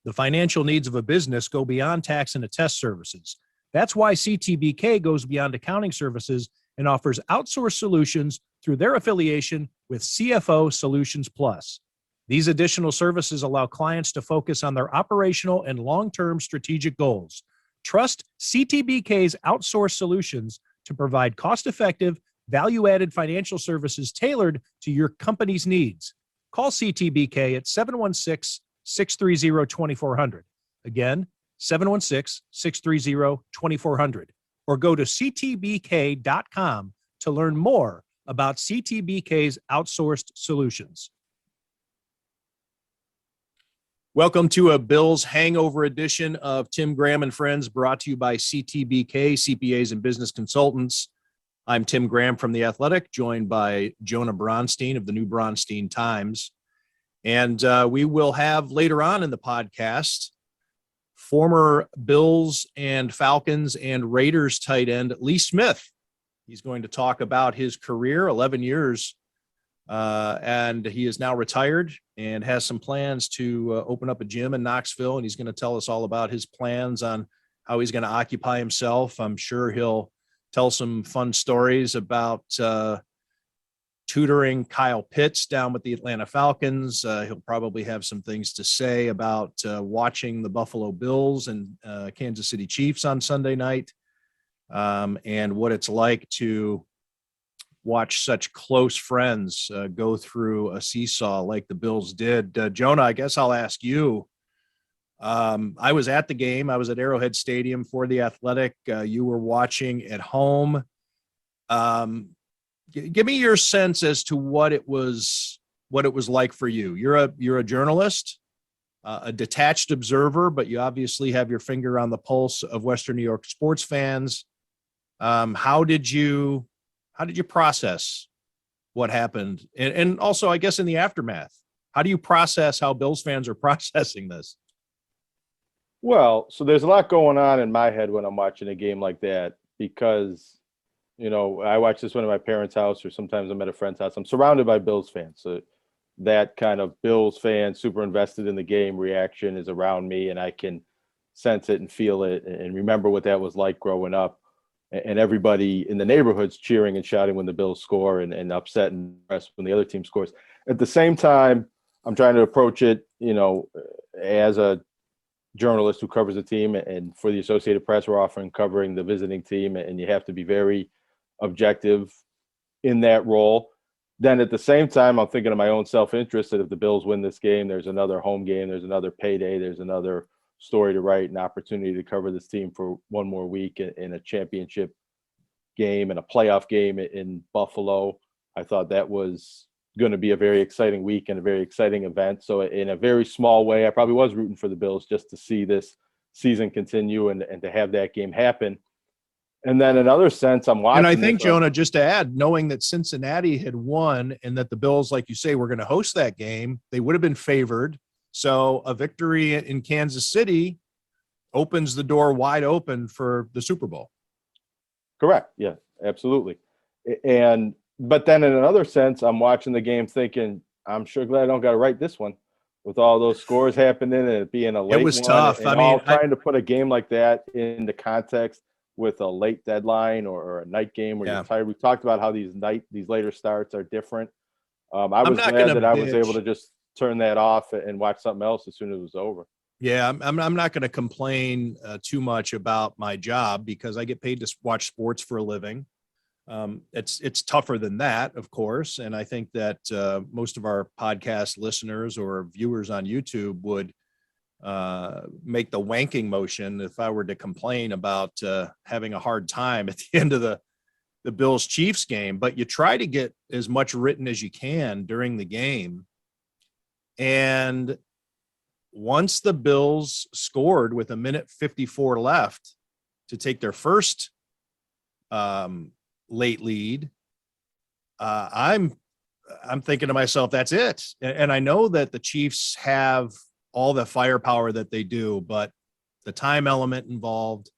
The financial needs of a business go beyond tax and attest services. That's why CTBK goes beyond accounting services and offers outsourced solutions through their affiliation with CFO Solutions Plus. These additional services allow clients to focus on their operational and long-term strategic goals. Trust CTBK's outsourced solutions to provide cost-effective, value-added financial services tailored to your company's needs. Call CTBK at 716-630-2400. Again, 716-630-2400. Or go to ctbk.com to learn more about CTBK's outsourced solutions. Welcome to a Bills Hangover edition of Tim Graham and Friends, brought to you by CTBK, CPAs and Business Consultants. I'm Tim Graham from The Athletic, joined by Jonah Bronstein of the New Bronstein Times. And we will have later on in the podcast former Bills and Falcons and Raiders tight end Lee Smith. He's going to talk about his career, 11 years, and he is now retired and has some plans to open up a gym in Knoxville, and he's going to tell us all about his plans on how he's going to occupy himself. I'm sure he'll tell some fun stories about tutoring Kyle Pitts down with the Atlanta Falcons. He'll probably have some things to say about watching the Buffalo Bills and Kansas City Chiefs on Sunday night, and what it's like to watch such close friends go through a seesaw like the Bills did. Jonah, I guess I'll ask you. I was at the game. I was at Arrowhead Stadium for The Athletic. You were watching at home. Give me your sense as to what it was like for you. You're a journalist, a detached observer, but you obviously have your finger on the pulse of Western New York sports fans. How did you process what happened? And also, I guess, in the aftermath, how do you process how Bills fans are processing this? Well, so there's a lot going on in my head when I'm watching a game like that, because, you know, I watch this one at my parents' house, or sometimes I'm at a friend's house. I'm surrounded by Bills fans. So that kind of Bills fan, super invested in the game reaction is around me, and I can sense it and feel it and remember what that was like growing up. And everybody in the neighborhood's cheering and shouting when the Bills score, and upset and depressed when the other team scores. At the same time, I'm trying to approach it, you know, as a journalist who covers a team, and for the Associated Press, we're often covering the visiting team, and you have to be very objective in that role. Then at the same time, I'm thinking of my own self-interest, that if the Bills win this game, there's another home game, there's another payday, there's another story to write, an opportunity to cover this team for one more week in a championship game and a playoff game in Buffalo. I thought that was going to be a very exciting week and a very exciting event. So in a very small way, I probably was rooting for the Bills just to see this season continue and to have that game happen. And then in another sense, I'm watching. And I think, Jonah, just to add, knowing that Cincinnati had won and that the Bills, like you say, were going to host that game, they would have been favored. So a victory in Kansas City opens the door wide open for the Super Bowl. Correct. Yeah, absolutely. But then in another sense, I'm watching the game thinking, I'm sure glad I don't got to write this one with all those scores happening and it being a late one. It was tough. And trying to put a game like that into context with a late deadline or a night game where you're tired. We talked about how these later starts are different. I was glad that I was able to just turn that off and watch something else as soon as it was over. Yeah, I'm not going to complain too much about my job, because I get paid to watch sports for a living. It's tougher than that, of course. And I think that most of our podcast listeners or viewers on YouTube would make the wanking motion if I were to complain about having a hard time at the end of the Bills Chiefs game. But you try to get as much written as you can during the game. And once the Bills scored with 1:54 left to take their first late lead, I'm thinking to myself, that's it. And I know that the Chiefs have all the firepower that they do, but the time element involved,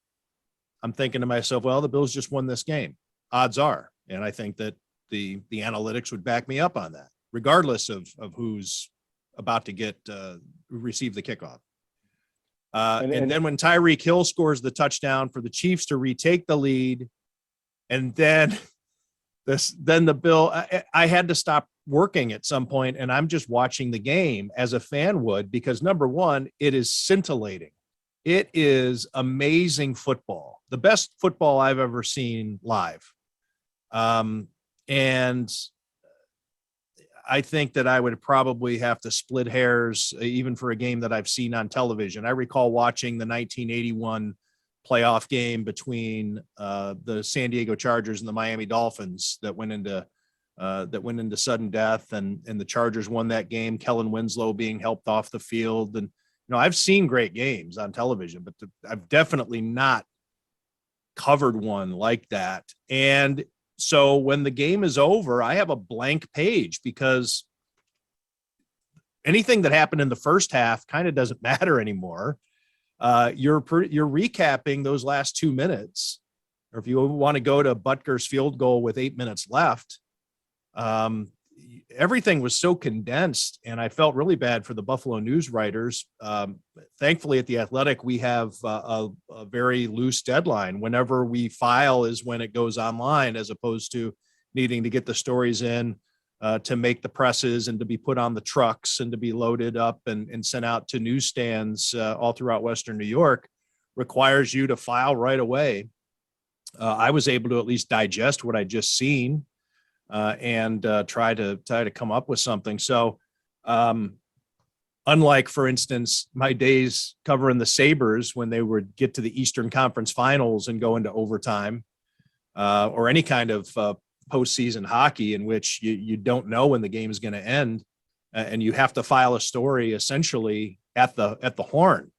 I'm thinking to myself, well, the Bills just won this game. Odds are. And I think that the analytics would back me up on that, regardless of who's about to receive the kickoff. And then when Tyreek Hill scores the touchdown for the Chiefs to retake the lead, and then the Bill, I had to stop working at some point, and I'm just watching the game as a fan would, because number one, it is scintillating. It is amazing football, the best football I've ever seen live. And I think that I would probably have to split hairs even for a game that I've seen on television. I recall watching the 1981 playoff game between the San Diego Chargers and the Miami Dolphins that went into sudden death, and the Chargers won that game. Kellen Winslow being helped off the field, and I've seen great games on television, but I've definitely not covered one like that. And so when the game is over, I have a blank page, because anything that happened in the first half kind of doesn't matter anymore. You're recapping those last 2 minutes, or if you want to go to Butker's field goal with 8 minutes left, everything was so condensed, and I felt really bad for the Buffalo News writers. Thankfully, at The Athletic, we have a very loose deadline. Whenever we file is when it goes online, as opposed to needing to get the stories in to make the presses and to be put on the trucks and to be loaded up and sent out to newsstands all throughout Western New York. Requires you to file right away. I was able to at least digest what I'd just seen and try to come up with something. So unlike, for instance, my days covering the Sabres when they would get to the Eastern Conference Finals and go into overtime, or any kind of postseason hockey in which you don't know when the game is going to end, and you have to file a story essentially at the horn.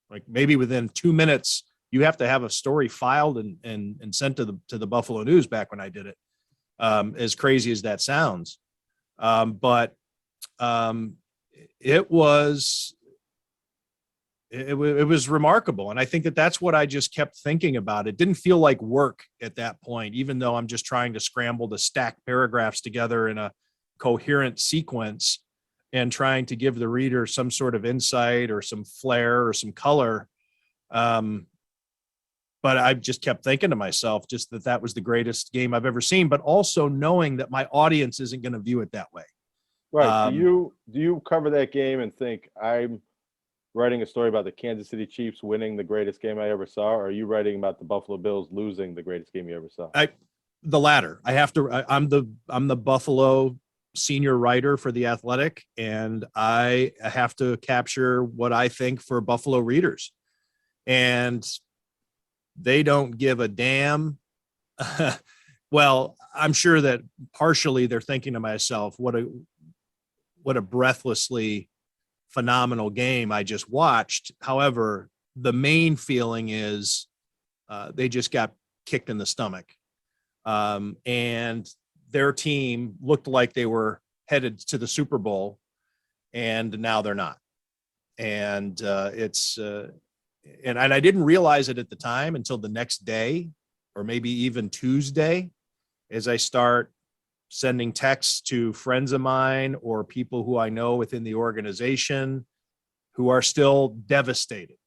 Like maybe within 2 minutes, you have to have a story filed and sent to the Buffalo News back when I did it. As crazy as that sounds. But it was remarkable. And I think that's what I just kept thinking about. It didn't feel like work at that point, even though I'm just trying to scramble to stack paragraphs together in a coherent sequence and trying to give the reader some sort of insight or some flair or some color. But I just kept thinking to myself just that was the greatest game I've ever seen, but also knowing that my audience isn't going to view it that way. Right. Do you cover that game and think I'm writing a story about the Kansas City Chiefs winning the greatest game I ever saw, or are you writing about the Buffalo Bills losing the greatest game you ever saw? The latter. I'm the Buffalo senior writer for The Athletic, and I have to capture what I think for Buffalo readers. And they don't give a damn. Well, I'm sure that partially they're thinking to myself, what a breathlessly phenomenal game I just watched. However, the main feeling is they just got kicked in the stomach. And their team looked like they were headed to the Super Bowl, and now they're not. And and I didn't realize it at the time until the next day, or maybe even Tuesday, as I start sending texts to friends of mine or people who I know within the organization who are still devastated.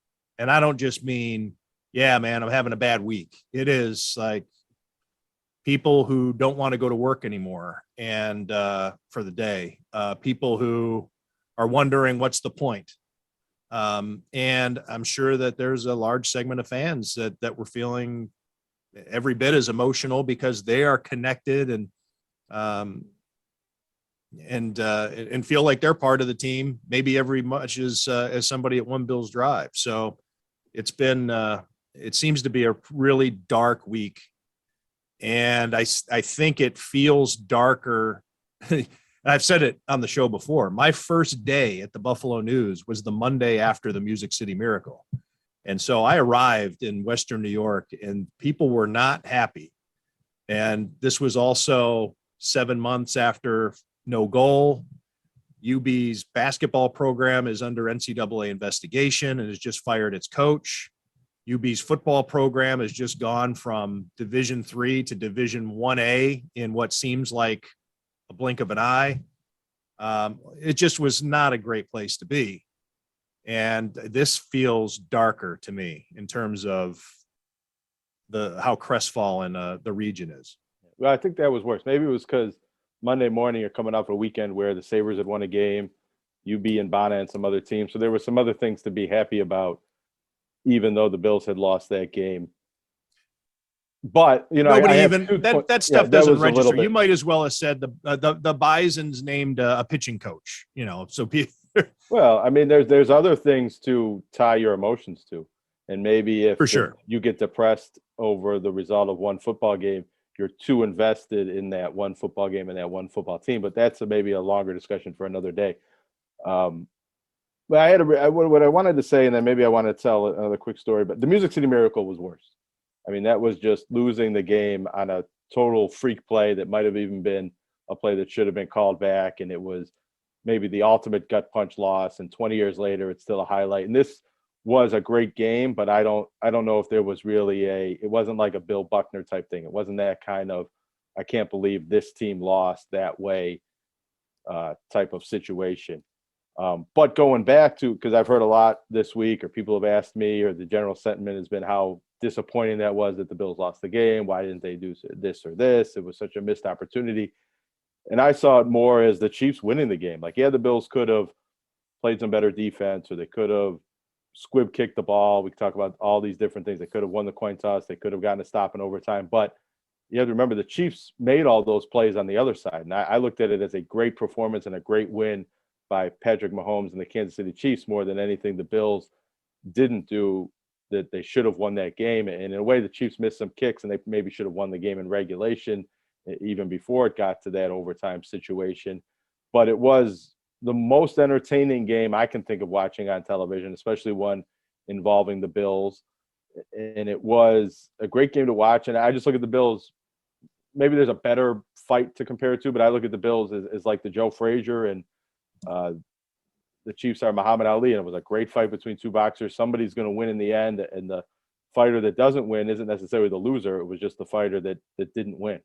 And I don't just mean, yeah, man, I'm having a bad week. It is like people who don't want to go to work anymore and for the day, people who are wondering what's the point. And I'm sure that there's a large segment of fans that were feeling every bit as emotional, because they are connected and feel like they're part of the team, maybe every much as somebody at One Bills Drive. So it's been, it seems to be a really dark week. And I think it feels darker. I've said it on the show before. My first day at the Buffalo News was the Monday after the Music City Miracle. And so I arrived in Western New York and people were not happy. And this was also 7 months after no goal. UB's basketball program is under NCAA investigation and has just fired its coach. UB's football program has just gone from Division III to Division 1A in what seems like a blink of an eye. It just was not a great place to be. And this feels darker to me in terms of how crestfallen the region is. Well, I think that was worse. Maybe it was because Monday morning you're coming off a weekend where the Sabres had won a game, UB and Bonnet and some other teams. So there were some other things to be happy about, even though the Bills had lost that game. But nobody I even that stuff doesn't register. You might as well have said the Bison's named a pitching coach. So people. Well, I mean, there's other things to tie your emotions to, and maybe if you get depressed over the result of one football game, you're too invested in that one football game and that one football team. But that's maybe a longer discussion for another day. But what I wanted to say, and then maybe I want to tell another quick story. But the Music City Miracle was worse. I mean, that was just losing the game on a total freak play that might have even been a play that should have been called back, and it was maybe the ultimate gut punch loss. And 20 years later, it's still a highlight. And this was a great game, but I don't know if there was really it wasn't like a Bill Buckner type thing. It wasn't that kind of, I can't believe this team lost that way type of situation. But going back to, because I've heard a lot this week, or people have asked me, or the general sentiment has been how disappointing that was that the Bills lost the game. Why didn't they do this or this? It was such a missed opportunity. And I saw it more as the Chiefs winning the game. Like, yeah, the Bills could have played some better defense, or they could have squib kicked the ball. We could talk about all these different things. They could have won the coin toss. They could have gotten a stop in overtime. But you have to remember, the Chiefs made all those plays on the other side. And I looked at it as a great performance and a great win by Patrick Mahomes and the Kansas City Chiefs, more than anything the Bills didn't do that they should have won that game. And in a way, the Chiefs missed some kicks, and they maybe should have won the game in regulation even before it got to that overtime situation. But it was the most entertaining game I can think of watching on television, especially one involving the Bills. And it was a great game to watch. And I just look at the Bills. Maybe there's a better fight to compare it to, but I look at the Bills as like the Joe Frazier and the Chiefs are Muhammad Ali, and it was a great fight between two boxers. Somebody's going to win in the end, and the fighter that doesn't win isn't necessarily the loser. It was just the fighter that didn't win.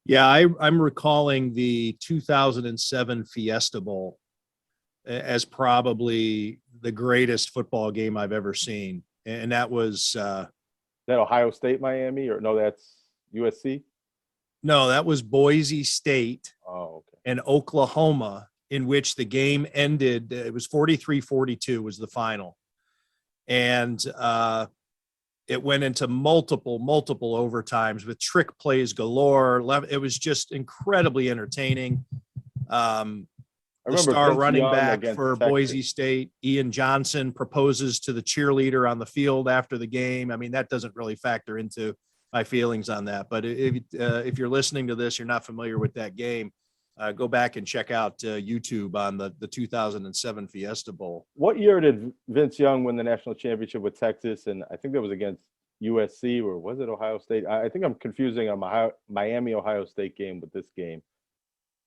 Yeah, I'm recalling the 2007 Fiesta Bowl as probably the greatest football game I've ever seen, and that was that Ohio State, Miami, or no, that's USC. No, that was Boise State and Oklahoma, in which the game ended. It was 43-42 was the final. And it went into multiple overtimes with trick plays galore. It was just incredibly entertaining. The star running back for Boise State, Ian Johnson, proposes to the cheerleader on the field after the game. I mean, that doesn't really factor into my feelings on that. But if you're listening to this, you're not familiar with that game, go back and check out YouTube on the 2007 Fiesta Bowl. What year did Vince Young win the national championship with Texas? And I think that was against USC, or was it Ohio State? I think I'm confusing a Miami-Ohio State game with this game.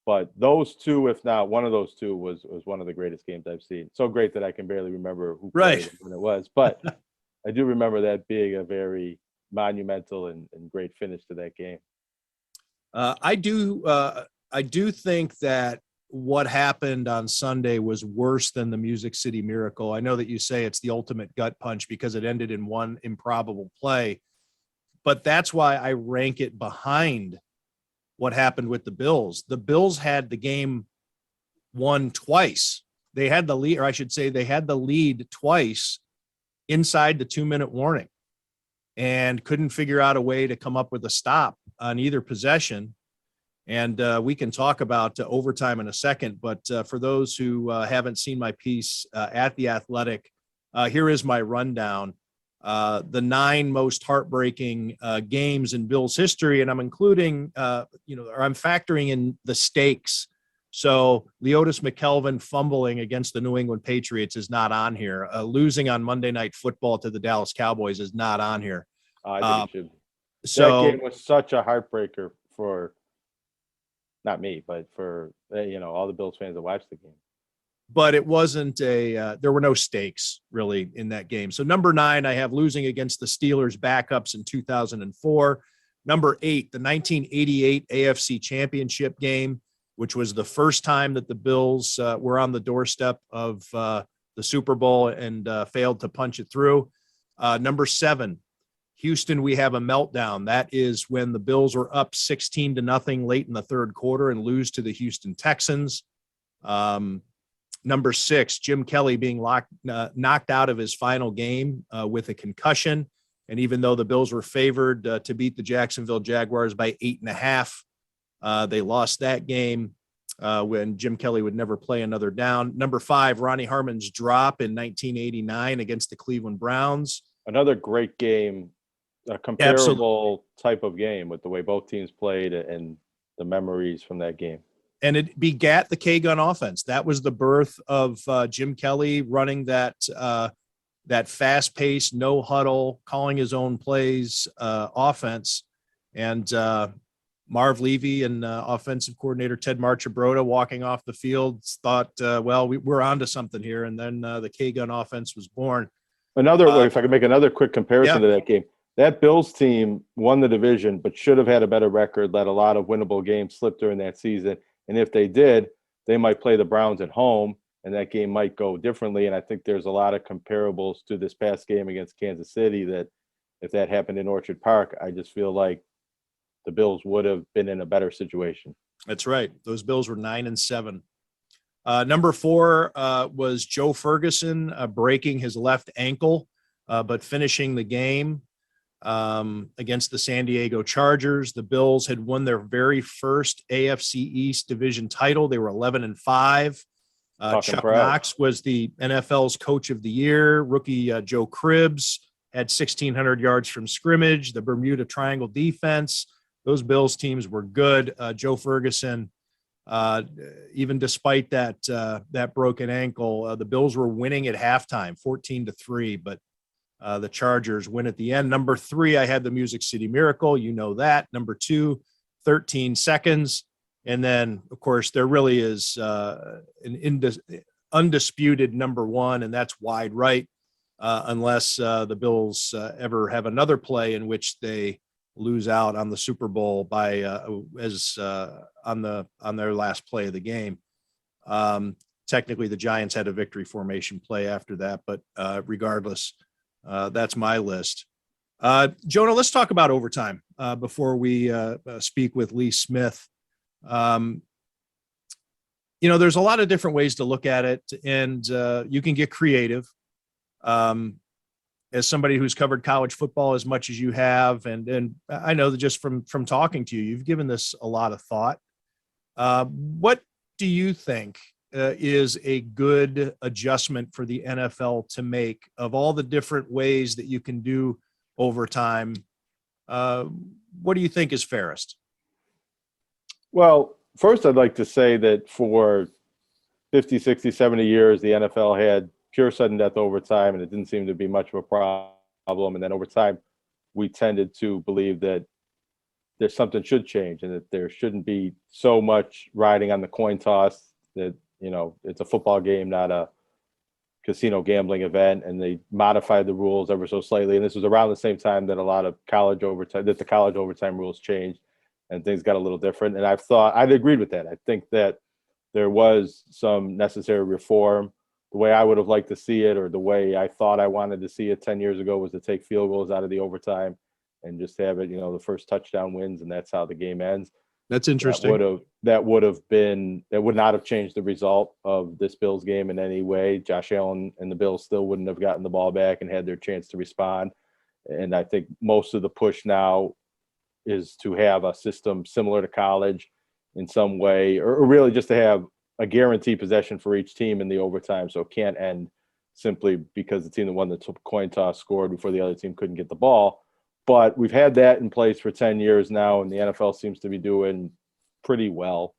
But those two, if not one of those two, was one of the greatest games I've seen. So great that I can barely remember who played it when it was. But I do remember that being a very monumental and great finish to that game. I do think that what happened on Sunday was worse than the Music City Miracle. I know that you say it's the ultimate gut punch because it ended in one improbable play, but that's why I rank it behind what happened with the Bills. The Bills had the game won twice. They had the lead, or I should say they had the lead twice inside the 2-minute warning and couldn't figure out a way to come up with a stop on either possession. And we can talk about overtime in a second, but for those who haven't seen my piece at The Athletic, here is my rundown. The 9 most heartbreaking games in Bills history, and I'm including, or I'm factoring in the stakes. So Leotis McKelvin fumbling against the New England Patriots is not on here. Losing on Monday Night Football to the Dallas Cowboys is not on here. I think it should. So that game was such a heartbreaker for not me, but for all the Bills fans that watched the game. But it wasn't there were no stakes really in that game. So number 9, I have losing against the Steelers backups in 2004. Number 8, the 1988 AFC Championship game. which was the first time that the Bills were on the doorstep of the Super Bowl and failed to punch it through. Number 7, Houston, we have a meltdown. That is when the Bills were up 16-0 late in the third quarter and lose to the Houston Texans. Number 6, Jim Kelly being knocked out of his final game with a concussion. And even though the Bills were favored to beat the Jacksonville Jaguars by 8.5, they lost that game when Jim Kelly would never play another down. Number 5, Ronnie Harmon's drop in 1989 against the Cleveland Browns. Another great game, a comparable type of game with the way both teams played and the memories from that game. And it begat the K-gun offense. That was the birth of Jim Kelly running that fast-paced, no huddle, calling his own plays offense. And Marv Levy and offensive coordinator Ted Marchibroda walking off the field thought, we're onto something here. And then the K-gun offense was born. Another way, if I could make another quick comparison to that game, that Bills team won the division, but should have had a better record, let a lot of winnable games slip during that season. And if they did, they might play the Browns at home, and that game might go differently. And I think there's a lot of comparables to this past game against Kansas City that if that happened in Orchard Park, I just feel like the Bills would have been in a better situation. That's right. Those Bills were 9-7. Number 4 was Joe Ferguson breaking his left ankle, but finishing the game against the San Diego Chargers. The Bills had won their very first AFC East division title. They were 11-5. Chuck Knox was the NFL's coach of the year. Rookie Joe Cribbs had 1,600 yards from scrimmage. The Bermuda Triangle defense. Those Bills teams were good. Joe Ferguson, even despite that broken ankle, the Bills were winning at halftime, 14-3, but the Chargers win at the end. Number 3, I had the Music City Miracle. You know that. Number 2, 13 seconds. And then, of course, there really is an undisputed number 1, and that's wide right, unless the Bills ever have another play in which they lose out on the Super Bowl by on their last play of the game. Technically, the Giants had a victory formation play after that, but regardless, that's my list. Jonah, let's talk about overtime before we speak with Lee Smith. There's a lot of different ways to look at it, and you can get creative. As somebody who's covered college football as much as you have, and I know that just from talking to you, you've given this a lot of thought. What do you think is a good adjustment for the NFL to make of all the different ways that you can do overtime? What do you think is fairest? Well, first, I'd like to say that for 50, 60, 70 years, the NFL had pure sudden death overtime, and it didn't seem to be much of a problem. And then over time, we tended to believe that there's something should change and that there shouldn't be so much riding on the coin toss, that, it's a football game, not a casino gambling event. And they modified the rules ever so slightly. And this was around the same time that the college overtime rules changed and things got a little different. And I'd agreed with that. I think that there was some necessary reform. The way I would have liked to see it, or the way I thought I wanted to see it 10 years ago, was to take field goals out of the overtime and just have it, the first touchdown wins, and that's how the game ends. That's interesting. That would not have changed the result of this Bills game in any way. Josh Allen and the Bills still wouldn't have gotten the ball back and had their chance to respond. And I think most of the push now is to have a system similar to college in some way, or really just to have a guaranteed possession for each team in the overtime, so it can't end simply because the team that won the coin toss scored before the other team couldn't get the ball. But we've had that in place for 10 years now, and the NFL seems to be doing pretty well.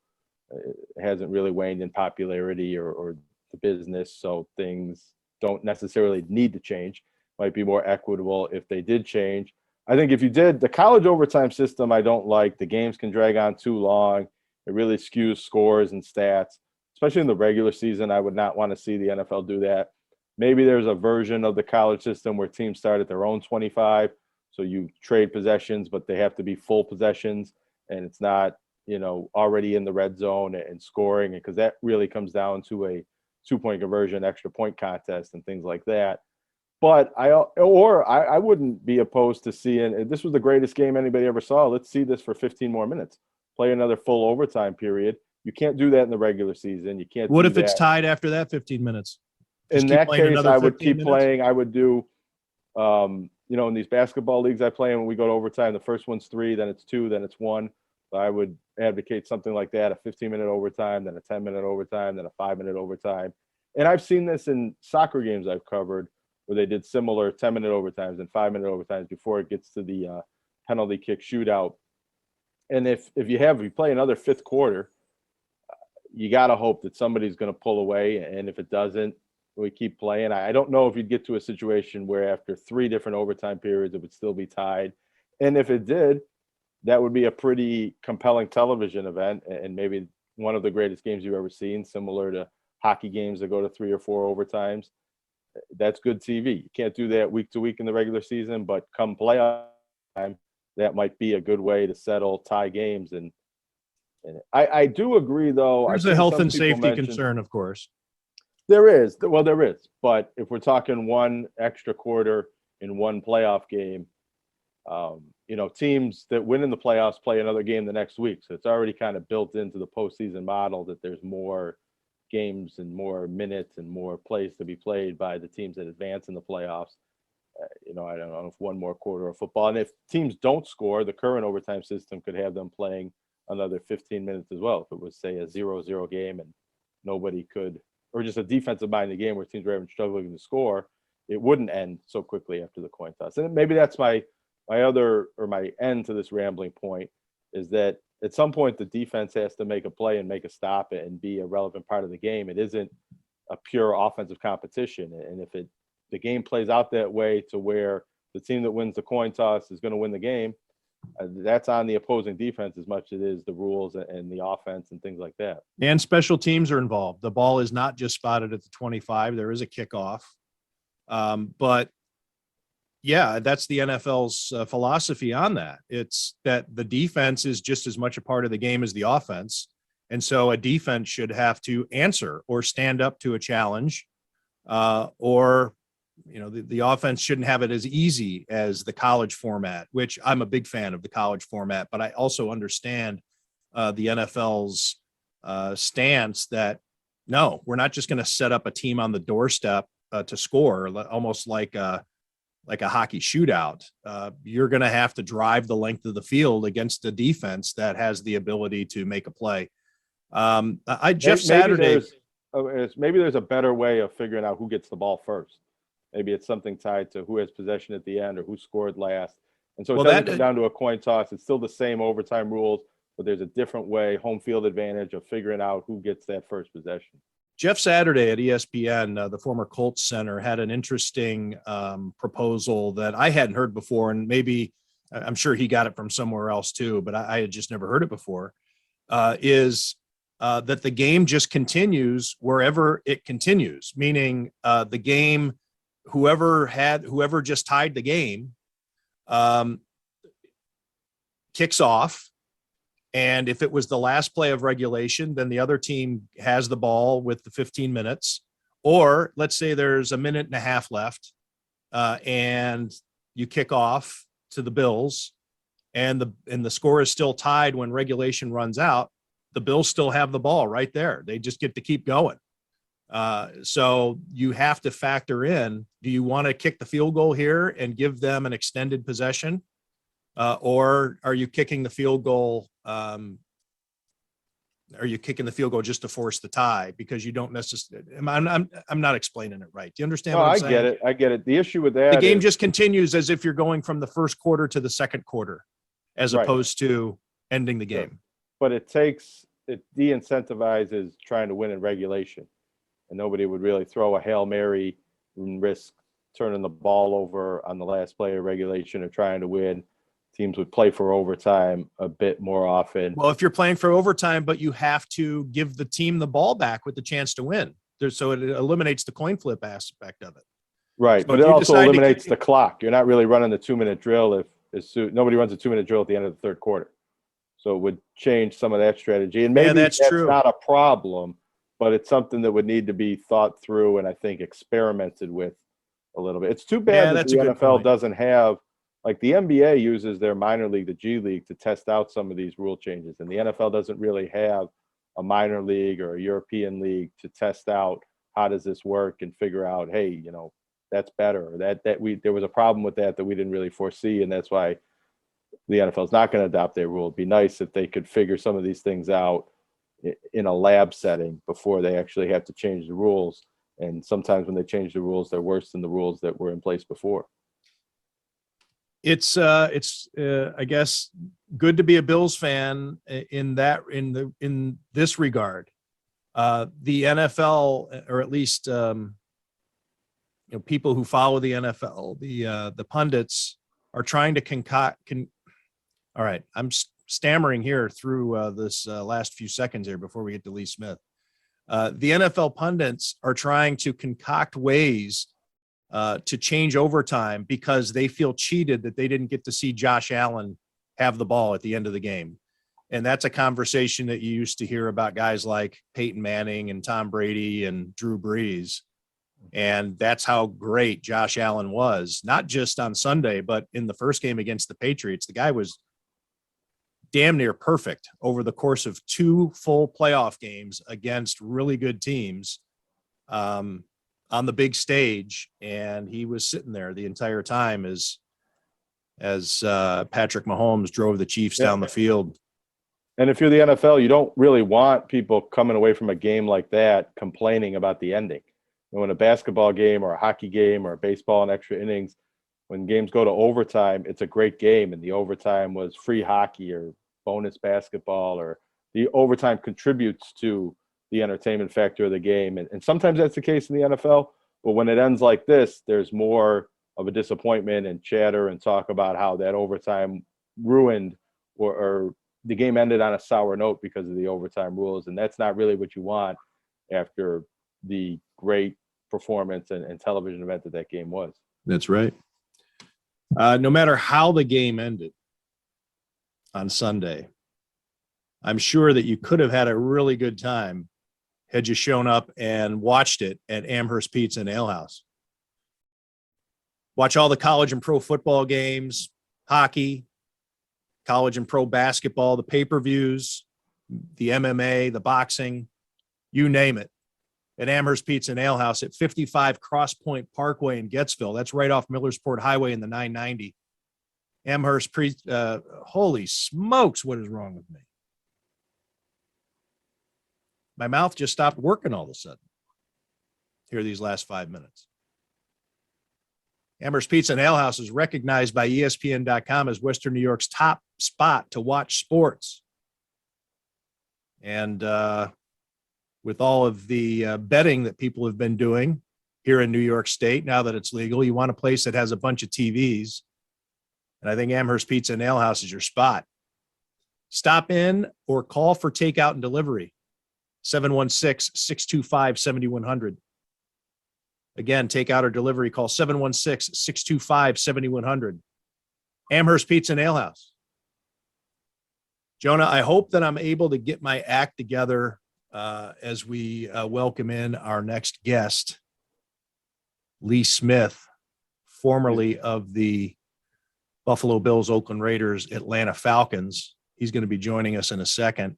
It hasn't really waned in popularity or the business, so things don't necessarily need to change. Might be more equitable if they did change. I think if you did, the college overtime system, I don't like. The games can drag on too long. It really skews scores and stats. Especially in the regular season, I would not want to see the NFL do that. Maybe there's a version of the college system where teams start at their own 25, so you trade possessions, but they have to be full possessions, and it's not already in the red zone and scoring, because that really comes down to a 2-point conversion, extra point contest, and things like that. But I wouldn't be opposed to seeing, this was the greatest game anybody ever saw. Let's see this for 15 more minutes. Play another full overtime period. You can't do that in the regular season. You can't. What do if it's that. tied after that 15 minutes? In that case, I would keep minutes? playing. I would do, in these basketball leagues I play in, when we go to overtime, the first one's 3, then it's 2, then it's 1. So I would advocate something like that, a 15-minute overtime, then a 10-minute overtime, then a 5-minute overtime. And I've seen this in soccer games I've covered where they did similar 10-minute overtimes and 5-minute overtimes before it gets to the penalty kick shootout. And if you play another fifth quarter, you got to hope that somebody's going to pull away. And if it doesn't, we keep playing. I don't know if you'd get to a situation where after 3 different overtime periods, it would still be tied. And if it did, that would be a pretty compelling television event and maybe one of the greatest games you've ever seen, similar to hockey games that go to 3 or 4 overtimes. That's good TV. You can't do that week to week in the regular season, but come playoff time, that might be a good way to settle tie games. And I do agree, though. There's a health and safety concern, of course. There is. Well, there is. But if we're talking one extra quarter in one playoff game, teams that win in the playoffs play another game the next week. So it's already kind of built into the postseason model that there's more games and more minutes and more plays to be played by the teams that advance in the playoffs. I don't know if one more quarter of football. And if teams don't score, the current overtime system could have them playing another 15 minutes as well. If it was, say, a 0-0 game and nobody could, or just a defensive-minded game where teams were having struggling to score, it wouldn't end so quickly after the coin toss. And maybe that's my end to this rambling point, is that at some point the defense has to make a play and make a stop and be a relevant part of the game. It isn't a pure offensive competition. And if the game plays out that way to where the team that wins the coin toss is going to win the game, that's on the opposing defense as much as it is the rules and the offense and things like that. And special teams are involved. The ball is not just spotted at the 25. There is a kickoff. But yeah, that's the NFL's philosophy on that. It's that the defense is just as much a part of the game as the offense. And so a defense should have to answer or stand up to a challenge, or the offense shouldn't have it as easy as the college format, which I'm a big fan of the college format, but I also understand the NFL's stance that, no, we're not just going to set up a team on the doorstep to score, almost like a hockey shootout. You're going to have to drive the length of the field against a defense that has the ability to make a play. Saturday. Maybe there's a better way of figuring out who gets the ball first. Maybe it's something tied to who has possession at the end or who scored last. And so it doesn't come down to a coin toss. It's still the same overtime rules, but there's a different way, home field advantage of figuring out who gets that first possession. Jeff Saturday at ESPN, the former Colts center, had an interesting proposal that I hadn't heard before, and maybe I'm sure he got it from somewhere else too, but I had just never heard it before, is that the game just continues wherever it continues, meaning the game, whoever just tied the game kicks off. And if it was the last play of regulation, then the other team has the ball with the 15 minutes. Or let's say there's a minute and a half left, and you kick off to the Bills, and the score is still tied when regulation runs out. The Bills still have the ball right there. They just get to keep going. So you have to factor in, do you want to kick the field goal here and give them an extended possession? Or are you kicking the field goal? Are you kicking the field goal just to force the tie because you don't necessarily? I'm not explaining it right. Do you understand what I'm saying? I get it. The issue with that, the game just continues as if you're going from the first quarter to the second quarter, as opposed to ending the game. But it de-incentivizes trying to win in regulation, and nobody would really throw a Hail Mary and risk turning the ball over on the last play of regulation or trying to win. Teams would play for overtime a bit more often. Well, if you're playing for overtime, but you have to give the team the ball back with the chance to win, so it eliminates the coin flip aspect of it. Right, so but it also eliminates the clock. You're not really running the 2-minute drill if nobody runs a 2-minute drill at the end of the third quarter. So it would change some of that strategy. And maybe that's true. not a problem, but it's something that would need to be thought through and I think experimented with a little bit. It's too bad that that's the a good NFL point. doesn't have, like the NBA uses their minor league, the G League, to test out some of these rule changes. And the NFL doesn't really have a minor league or a European league to test out how does this work and figure out, hey, you know, that's better, or there was a problem with that we didn't really foresee. And that's why the NFL is not going to adopt their rule. It'd be nice if they could figure some of these things out in a lab setting before they actually have to change the rules. And sometimes when they change the rules, they're worse than the rules that were in place before. It's I guess good to be a Bills fan in this regard. The NFL, or at least people who follow the NFL, the pundits are trying to concoct. All right, I'm stammering here through this last few seconds here before we get to Lee Smith. The NFL pundits are trying to concoct ways to change overtime because they feel cheated that they didn't get to see Josh Allen have the ball at the end of the game. And that's a conversation that you used to hear about guys like Peyton Manning and Tom Brady and Drew Brees. And that's how great Josh Allen was, not just on Sunday, but in the first game against the Patriots. The guy was damn near perfect over the course of 2 full playoff games against really good teams on the big stage. And he was sitting there the entire time as Patrick Mahomes drove the Chiefs down the field. And if you're the NFL, you don't really want people coming away from a game like that complaining about the ending. When a basketball game or a hockey game or a baseball and extra innings, when games go to overtime, it's a great game. And the overtime was free hockey or bonus basketball, or the overtime contributes to the entertainment factor of the game. And sometimes that's the case in the NFL. But when it ends like this, there's more of a disappointment and chatter and talk about how that overtime ruined or the game ended on a sour note because of the overtime rules. And that's not really what you want after the great performance and television event that game was. That's right. No matter how the game ended on Sunday, I'm sure that you could have had a really good time had you shown up and watched it at Amherst Pizza and Ale House. Watch all the college and pro football games, hockey, college and pro basketball, the pay-per-views, the MMA, the boxing, you name it, at Amherst Pizza and Ale House at 55 Cross Point Parkway in Gettsville. That's right off Millersport Highway in the 990. Amherst, holy smokes, what is wrong with me? My mouth just stopped working all of a sudden here these last 5 minutes. Amherst Pizza and Ale House is recognized by ESPN.com as Western New York's top spot to watch sports. And with all of the betting that people have been doing here in New York State, now that it's legal, you want a place that has a bunch of TVs. And I think Amherst Pizza and Ale House is your spot. Stop in or call for takeout and delivery. 716-625-7100. Again, takeout or delivery, call 716-625-7100. Amherst Pizza and Ale House. Jonah, I hope that I'm able to get my act together as we welcome in our next guest, Lee Smith, formerly of the Buffalo Bills, Oakland Raiders, Atlanta Falcons. He's going to be joining us in a second.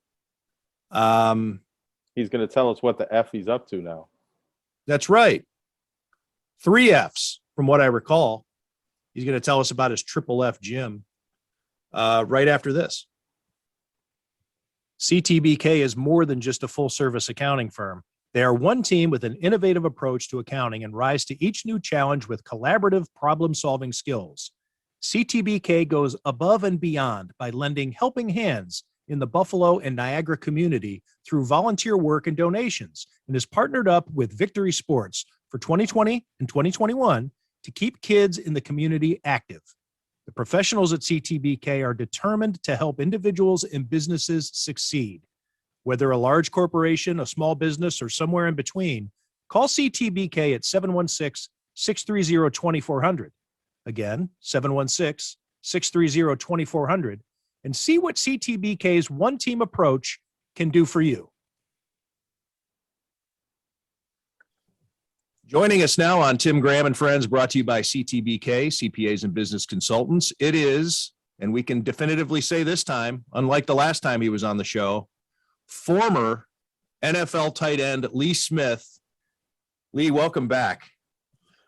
He's going to tell us what the F he's up to now. That's right. 3 Fs, from what I recall. He's going to tell us about his triple F gym right after this. CTBK is more than just a full-service accounting firm. They are one team with an innovative approach to accounting and rise to each new challenge with collaborative problem-solving skills. CTBK goes above and beyond by lending helping hands in the Buffalo and Niagara community through volunteer work and donations, and is partnered up with Victory Sports for 2020 and 2021 to keep kids in the community active. The professionals at CTBK are determined to help individuals and businesses succeed. Whether a large corporation, a small business, or somewhere in between, call CTBK at 716-630-2400. Again, 716-630-2400, and see what CTBK's one-team approach can do for you. Joining us now on Tim Graham and Friends, brought to you by CTBK, CPAs and Business Consultants. It is, and we can definitively say this time, unlike the last time he was on the show, former NFL tight end Lee Smith. Lee, welcome back.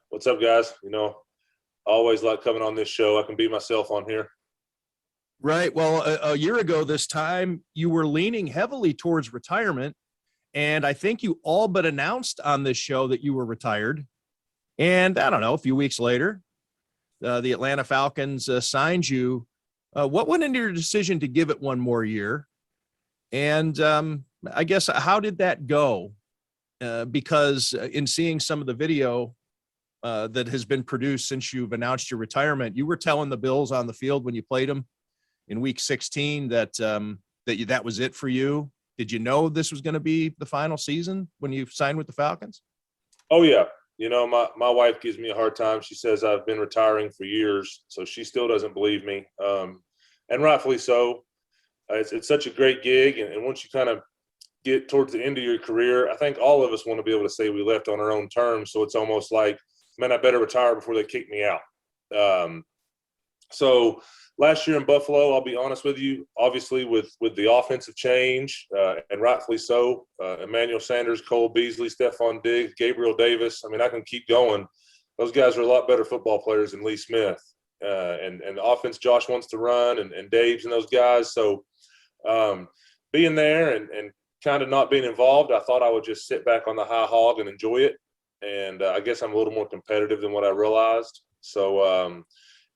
What's up, guys? I always like coming on this show. I can be myself on here. Right. Well, a year ago this time, you were leaning heavily towards retirement. And I think you all but announced on this show that you were retired. And I don't know, a few weeks later, the Atlanta Falcons signed you. What went into your decision to give it one more year? And I guess, how did that go? Because in seeing some of the video that has been produced since you've announced your retirement, you were telling the Bills on the field when you played them in week 16 that that was it for you. Did you know this was going to be the final season when you signed with the Falcons? Oh, yeah. My wife gives me a hard time. She says I've been retiring for years, so she still doesn't believe me, and rightfully so. It's such a great gig, and once you kind of get towards the end of your career, I think all of us want to be able to say we left on our own terms, so it's almost like, man, I better retire before they kick me out. So last year in Buffalo, I'll be honest with you, obviously with the offensive change, and rightfully so, Emmanuel Sanders, Cole Beasley, Stephon Diggs, Gabriel Davis. I mean, I can keep going. Those guys are a lot better football players than Lee Smith. And the offense Josh wants to run, and Dave's and those guys. So being there and kind of not being involved, I thought I would just sit back on the high hog and enjoy it. And I guess I'm a little more competitive than what I realized. So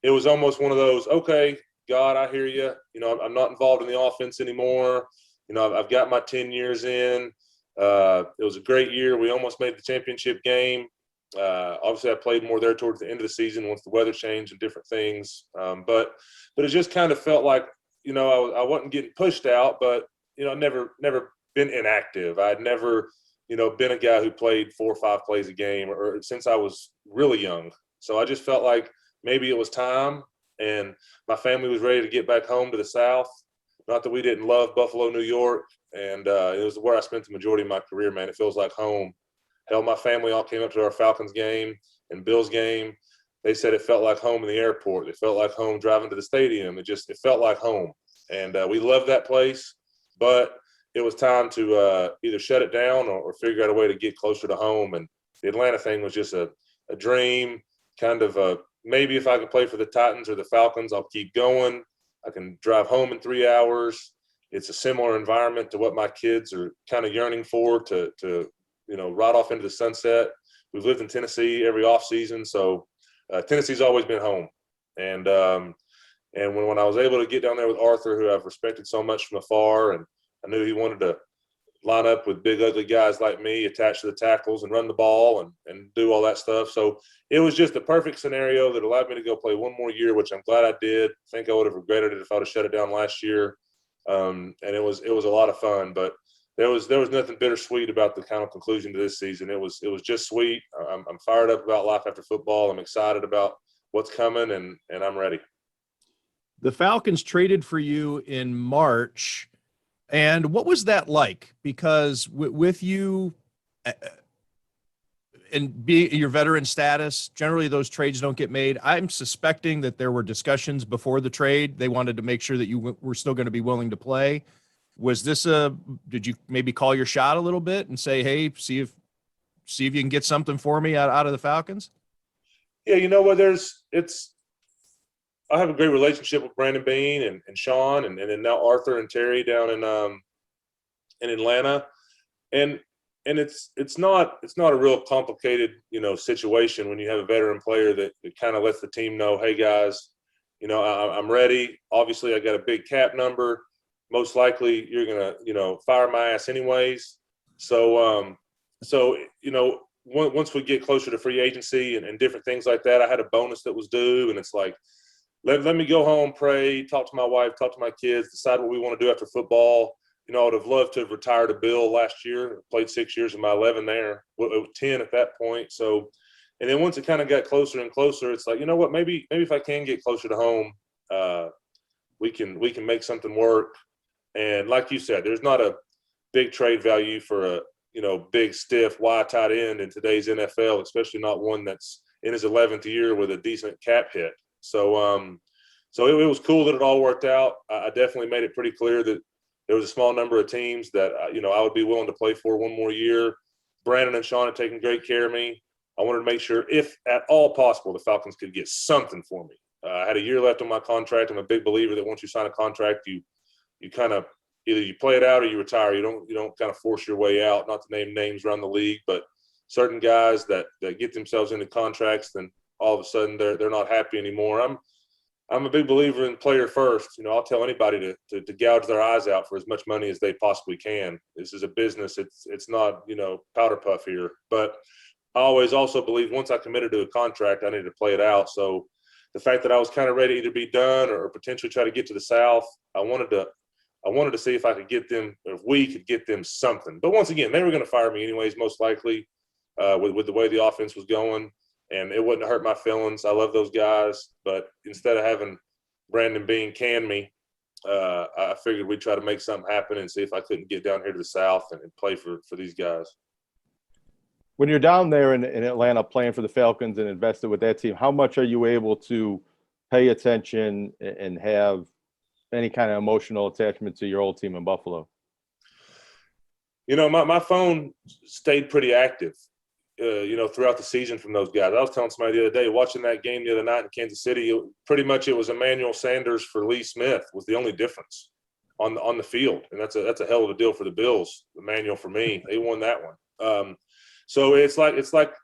it was almost one of those, okay, God, I hear you. I'm not involved in the offense anymore. I've got my 10 years in. It was a great year. We almost made the championship game. Obviously, I played more there towards the end of the season once the weather changed and different things. But it just kind of felt like, I wasn't getting pushed out, but, I'd never been inactive. I'd never, been a guy who played 4 or 5 plays a game or since I was really young. So I just felt like maybe it was time, and my family was ready to get back home to the South. Not that we didn't love Buffalo, New York, and it was where I spent the majority of my career, man. It feels like home. Hell, my family all came up to our Falcons game and Bills game. They said it felt like home in the airport. It felt like home driving to the stadium. It felt like home. And we loved that place, but it was time to either shut it down or figure out a way to get closer to home. And the Atlanta thing was just a dream, kind of maybe if I could play for the Titans or the Falcons, I'll keep going. I can drive home in 3 hours. It's a similar environment to what my kids are kind of yearning for to ride off into the sunset. We've lived in Tennessee every off season, so Tennessee's always been home. And when I was able to get down there with Arthur, who I've respected so much from afar, and I knew he wanted to line up with big, ugly guys like me, attached to the tackles and run the ball and do all that stuff. So it was just the perfect scenario that allowed me to go play one more year, which I'm glad I did. I think I would have regretted it if I would have shut it down last year. And it was a lot of fun, but there was nothing bittersweet about the kind of conclusion to this season. It was just sweet. I'm fired up about life after football. I'm excited about what's coming, and I'm ready. The Falcons traded for you in March. And what was that like? Because with you and being your veteran status, generally those trades don't get made. I'm suspecting that there were discussions before the trade. They wanted to make sure that you were still going to be willing to play. Was this did you maybe call your shot a little bit and say, hey, see if you can get something for me out of the Falcons? Yeah, I have a great relationship with Brandon Beane and Sean and then now Arthur and Terry down in Atlanta. And it's not a real complicated, situation when you have a veteran player that kind of lets the team know, hey guys, I'm ready. Obviously I got a big cap number. Most likely you're going to, fire my ass anyways. So, once we get closer to free agency and different things like that, I had a bonus that was due, and it's like, let me go home, pray, talk to my wife, talk to my kids, decide what we want to do after football. I would have loved to have retired a Bill last year. Played 6 years of my 11 there. It was 10 at that point. So, and then once it kind of got closer and closer, it's like, you know what, maybe if I can get closer to home, we can make something work. And like you said, there's not a big trade value for a big stiff wide tight end in today's NFL, especially not one that's in his 11th year with a decent cap hit. So so it was cool that it all worked out. I definitely made it pretty clear that there was a small number of teams that I would be willing to play for one more year. Brandon and Sean had taken great care of me. I wanted to make sure, if at all possible, the Falcons could get something for me. I had a year left on my contract. I'm a big believer that once you sign a contract, you kind of either you play it out or you retire. You don't kind of force your way out. Not to name names around the league, but certain guys that get themselves into contracts, then all of a sudden they're not happy anymore. I'm a big believer in player first. I'll tell anybody to gouge their eyes out for as much money as they possibly can. This is a business. It's not powder puff here. But I always also believe once I committed to a contract, I needed to play it out. So the fact that I was kind of ready to either be done or potentially try to get to the South, I wanted to see if I could get them, or if we could get them something. But once again, they were going to fire me anyways, most likely, with the way the offense was going. And it wouldn't hurt my feelings. I love those guys. But instead of having Brandon Bean can me, I figured we'd try to make something happen and see if I couldn't get down here to the South and play for these guys. When you're down there in Atlanta playing for the Falcons and invested with that team, how much are you able to pay attention and have any kind of emotional attachment to your old team in Buffalo? My phone stayed pretty active. Throughout the season from those guys. I was telling somebody the other day, watching that game the other night in Kansas City, it was Emmanuel Sanders for Lee Smith was the only difference on the field. And that's a hell of a deal for the Bills. Emmanuel for me, they won that one. So it's like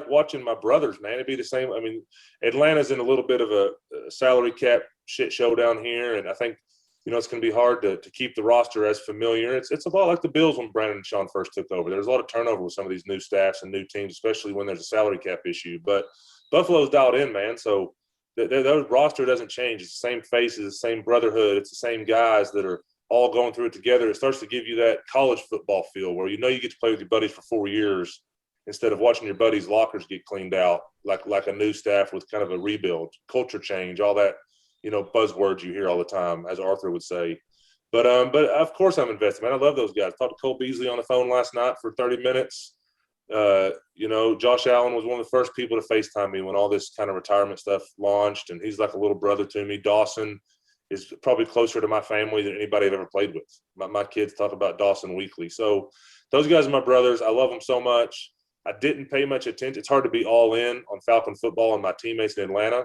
watching my brothers, man. It'd be the same. I mean, Atlanta's in a little bit of a salary cap shit show down here. And I think, it's going to be hard to keep the roster as familiar. It's a lot like the Bills when Brandon and Sean first took over. There's a lot of turnover with some of these new staffs and new teams, especially when there's a salary cap issue. But Buffalo's dialed in, man. So their roster doesn't change. It's the same faces, the same brotherhood. It's the same guys that are all going through it together. It starts to give you that college football feel where you get to play with your buddies for 4 years instead of watching your buddies' lockers get cleaned out like a new staff with kind of a rebuild, culture change, all that. Buzzwords you hear all the time, as Arthur would say. But of course I'm invested, man. I love those guys. Talked to Cole Beasley on the phone last night for 30 minutes. Josh Allen was one of the first people to FaceTime me when all this kind of retirement stuff launched, and he's like a little brother to me. Dawson is probably closer to my family than anybody I've ever played with. My kids talk about Dawson weekly. So those guys are my brothers. I love them so much. I didn't pay much attention. It's hard to be all in on Falcon football and my teammates in Atlanta,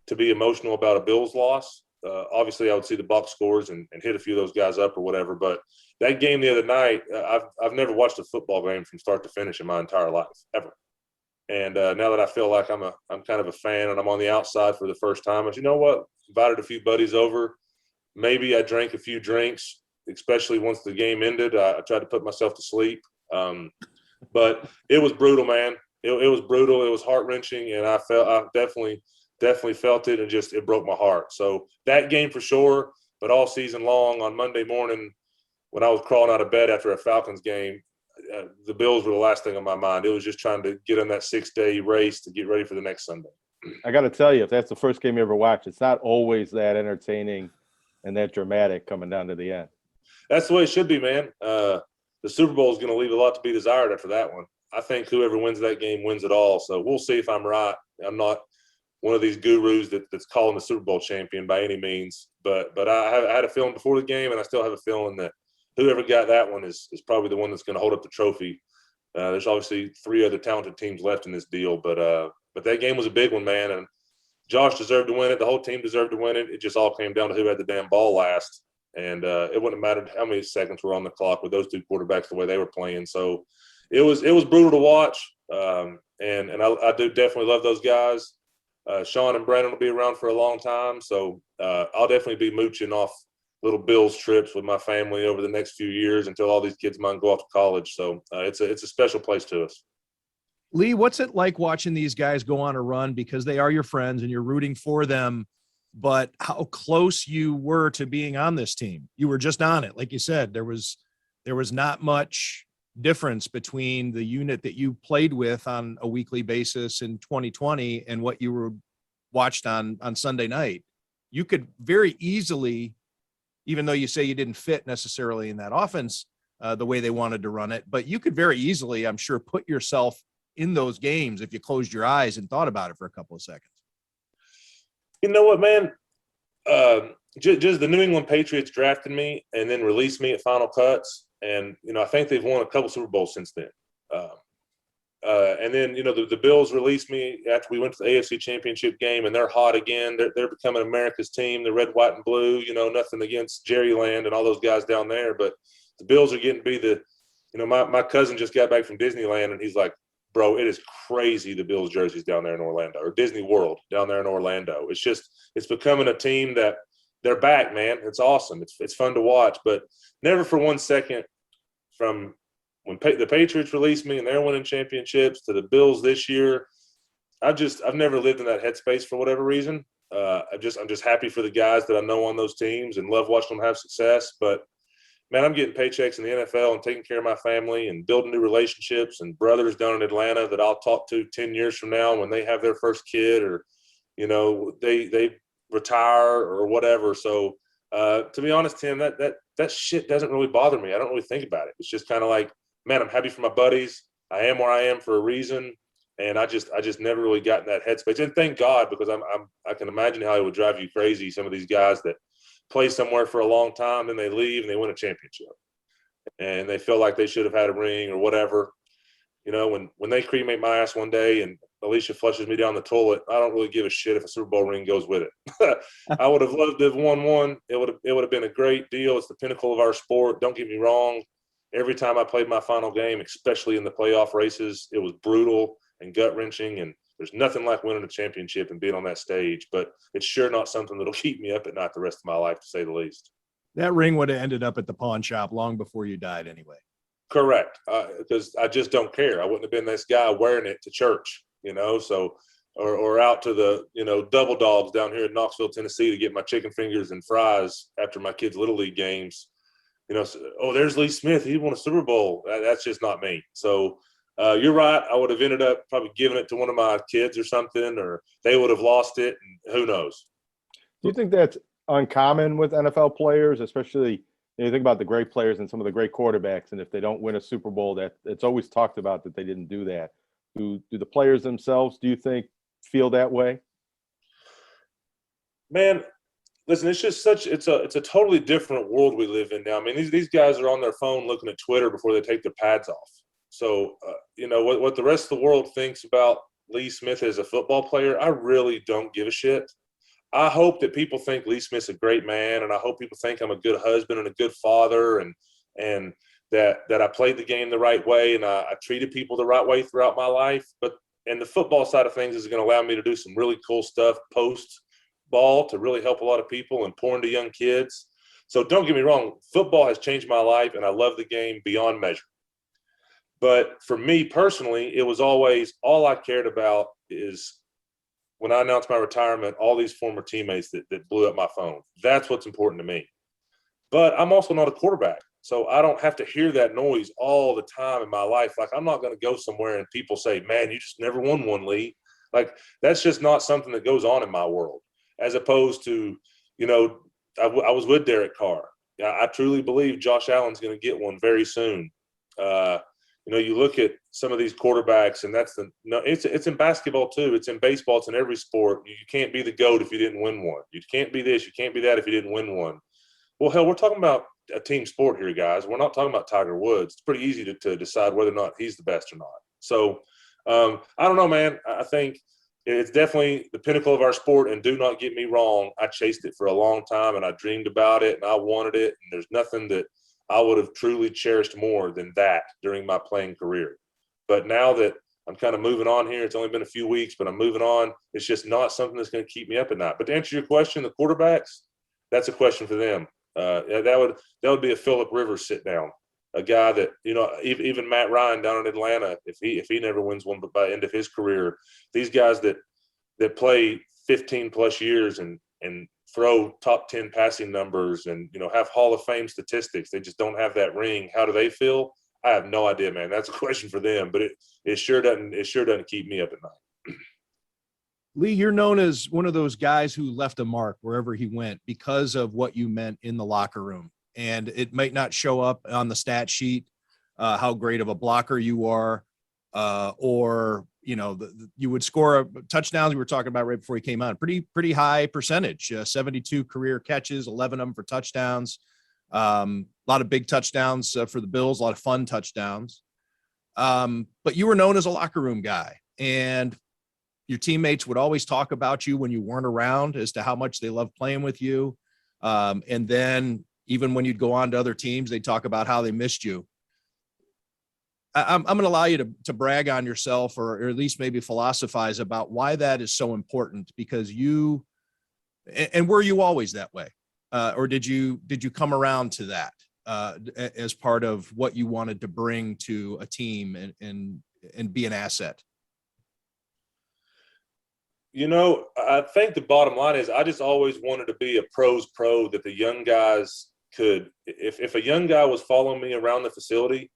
to be emotional about a Bills loss. Obviously, I would see the box scores and hit a few of those guys up or whatever. But that game the other night, I've never watched a football game from start to finish in my entire life, ever. And now that I feel like I'm kind of a fan and I'm on the outside for the first time, I said, you know what? Invited a few buddies over. Maybe I drank a few drinks, especially once the game ended. I tried to put myself to sleep. But it was brutal, man. It was brutal. It was heart-wrenching, and I definitely felt it, and it broke my heart. So that game for sure, but all season long on Monday morning when I was crawling out of bed after a Falcons game, the Bills were the last thing on my mind. It was just trying to get in that 6-day race to get ready for the next Sunday. I got to tell you, if that's the first game you ever watched, it's not always that entertaining and that dramatic coming down to the end. That's the way it should be, man. The Super Bowl is going to leave a lot to be desired after that one. I think whoever wins that game wins it all. So we'll see if I'm right. I'm not one of these gurus that's calling the Super Bowl champion by any means. But I had a feeling before the game, and I still have a feeling that whoever got that one is probably the one that's going to hold up the trophy. There's obviously 3 other talented teams left in this deal, but that game was a big one, man. And Josh deserved to win it. The whole team deserved to win it. It just all came down to who had the damn ball last. And it wouldn't have mattered how many seconds were on the clock with those 2 quarterbacks the way they were playing. So it was brutal to watch. And I do definitely love those guys. Sean and Brandon will be around for a long time. So I'll definitely be mooching off little Bills trips with my family over the next few years until all these kids of mine go off to college. So it's a special place to us. Lee, what's it like watching these guys go on a run, because they are your friends and you're rooting for them, but how close you were to being on this team? You were just on it. Like you said, there was not much difference between the unit that you played with on a weekly basis in 2020 and what you were watched on Sunday night. you could very easily, even though you say you didn't fit necessarily in that offense the way they wanted to run it, but you could very easily, I'm sure, put yourself in those games if you closed your eyes and thought about it for a couple of seconds. You know what, man? Just the New England Patriots drafted me and then released me at Final Cuts. And, I think they've won a couple Super Bowls since then. And then, the Bills released me after we went to the AFC Championship game, and they're hot again. They're becoming America's team, the red, white, and blue. Nothing against Jerry Land and all those guys down there, but the Bills are getting to be the my cousin just got back from Disneyland, and he's like, bro, it is crazy the Bills jerseys down there in Orlando, or Disney World down there in Orlando. It's becoming a team that they're back, man. It's awesome. It's fun to watch, but never for 1 second from when the Patriots released me and they're winning championships to the Bills this year, I've never lived in that headspace for whatever reason. I'm just happy for the guys that I know on those teams and love watching them have success. But man, I'm getting paychecks in the NFL and taking care of my family and building new relationships and brothers down in Atlanta that I'll talk to 10 years from now when they have their first kid, or they retire or whatever. So to be honest, Tim, that shit doesn't really bother me. I don't really think about it. It's just kind of like, man, I'm happy for my buddies. I am where I am for a reason, and I just never really got in that headspace. And thank God, because I can imagine how it would drive you crazy. Some of these guys that play somewhere for a long time, then they leave and they win a championship, and they feel like they should have had a ring or whatever. When they cremate my ass one day and Alicia flushes me down the toilet, I don't really give a shit if a Super Bowl ring goes with it. I would have loved to have won one. It would have been a great deal. It's the pinnacle of our sport. Don't get me wrong. Every time I played my final game, especially in the playoff races, it was brutal and gut-wrenching, and there's nothing like winning a championship and being on that stage, but it's sure not something that'll keep me up at night the rest of my life, to say the least. That ring would have ended up at the pawn shop long before you died anyway. Correct. Because I just don't care. I wouldn't have been this guy wearing it to church, so or out to the, Double Dogs down here in Knoxville, Tennessee to get my chicken fingers and fries after my kids' Little League games. Oh, there's Lee Smith. He won a Super Bowl. That's just not me. So you're right. I would have ended up probably giving it to one of my kids or something, or they would have lost it, and who knows. Do you think that's uncommon with NFL players, especially you think about the great players and some of the great quarterbacks, and if they don't win a Super Bowl, that it's always talked about that they didn't do that. Do the players themselves, do you think, feel that way? Man, listen, it's a totally different world we live in now. I mean, these guys are on their phone looking at Twitter before they take their pads off. So, what the rest of the world thinks about Lee Smith as a football player, I really don't give a shit. I hope that people think Lee Smith's a great man, and I hope people think I'm a good husband and a good father, and that I played the game the right way and I treated people the right way throughout my life. And the football side of things is going to allow me to do some really cool stuff post-ball to really help a lot of people and pour into young kids. So don't get me wrong, football has changed my life, and I love the game beyond measure. But for me personally, it was always all I cared about is when I announced my retirement, all these former teammates that blew up my phone. That's what's important to me. But I'm also not a quarterback, so I don't have to hear that noise all the time in my life. Like, I'm not going to go somewhere and people say, man, you just never won one, Lee. Like, that's just not something that goes on in my world, as opposed to, I was with Derek Carr. I truly believe Josh Allen's going to get one very soon. You look at some of these quarterbacks, and it's in basketball too. It's in baseball. It's in every sport. You can't be the GOAT if you didn't win one. You can't be this. You can't be that if you didn't win one. Well, hell, we're talking about a team sport here, guys. We're not talking about Tiger Woods. It's pretty easy to decide whether or not he's the best or not. So I don't know, man. I think it's definitely the pinnacle of our sport. And do not get me wrong, I chased it for a long time, and I dreamed about it, and I wanted it. And there's nothing that I would have truly cherished more than that during my playing career. But now that I'm kind of moving on here, it's only been a few weeks, but I'm moving on. It's just not something that's going to keep me up at night. But to answer your question, the quarterbacks, that's a question for them. That would be a Phillip Rivers sit down, a guy that, even Matt Ryan down in Atlanta, if he never wins one, but by the end of his career, these guys that play 15 plus years and throw top 10 passing numbers and, have Hall of Fame statistics, they just don't have that ring. How do they feel? I have no idea, man. That's a question for them, but it sure doesn't keep me up at night. Lee, you're known as one of those guys who left a mark wherever he went because of what you meant in the locker room. And it might not show up on the stat sheet, how great of a blocker you are, or, you know, you would score touchdowns. We were talking about right before he came on, pretty high percentage, 72 career catches, 11 of them for touchdowns. A lot of big touchdowns for the Bills, a lot of fun touchdowns. But you were known as a locker room guy, and your teammates would always talk about you when you weren't around as to how much they loved playing with you. And then even when you'd go on to other teams, they talk about how they missed you. I'm going to allow you to brag on yourself, or at least maybe philosophize about why that is so important, because and were you always that way? Or did you come around to that as part of what you wanted to bring to a team and be an asset? You know, I think the bottom line is I just always wanted to be a pro's pro, that the young guys could, if a young guy was following me around the facility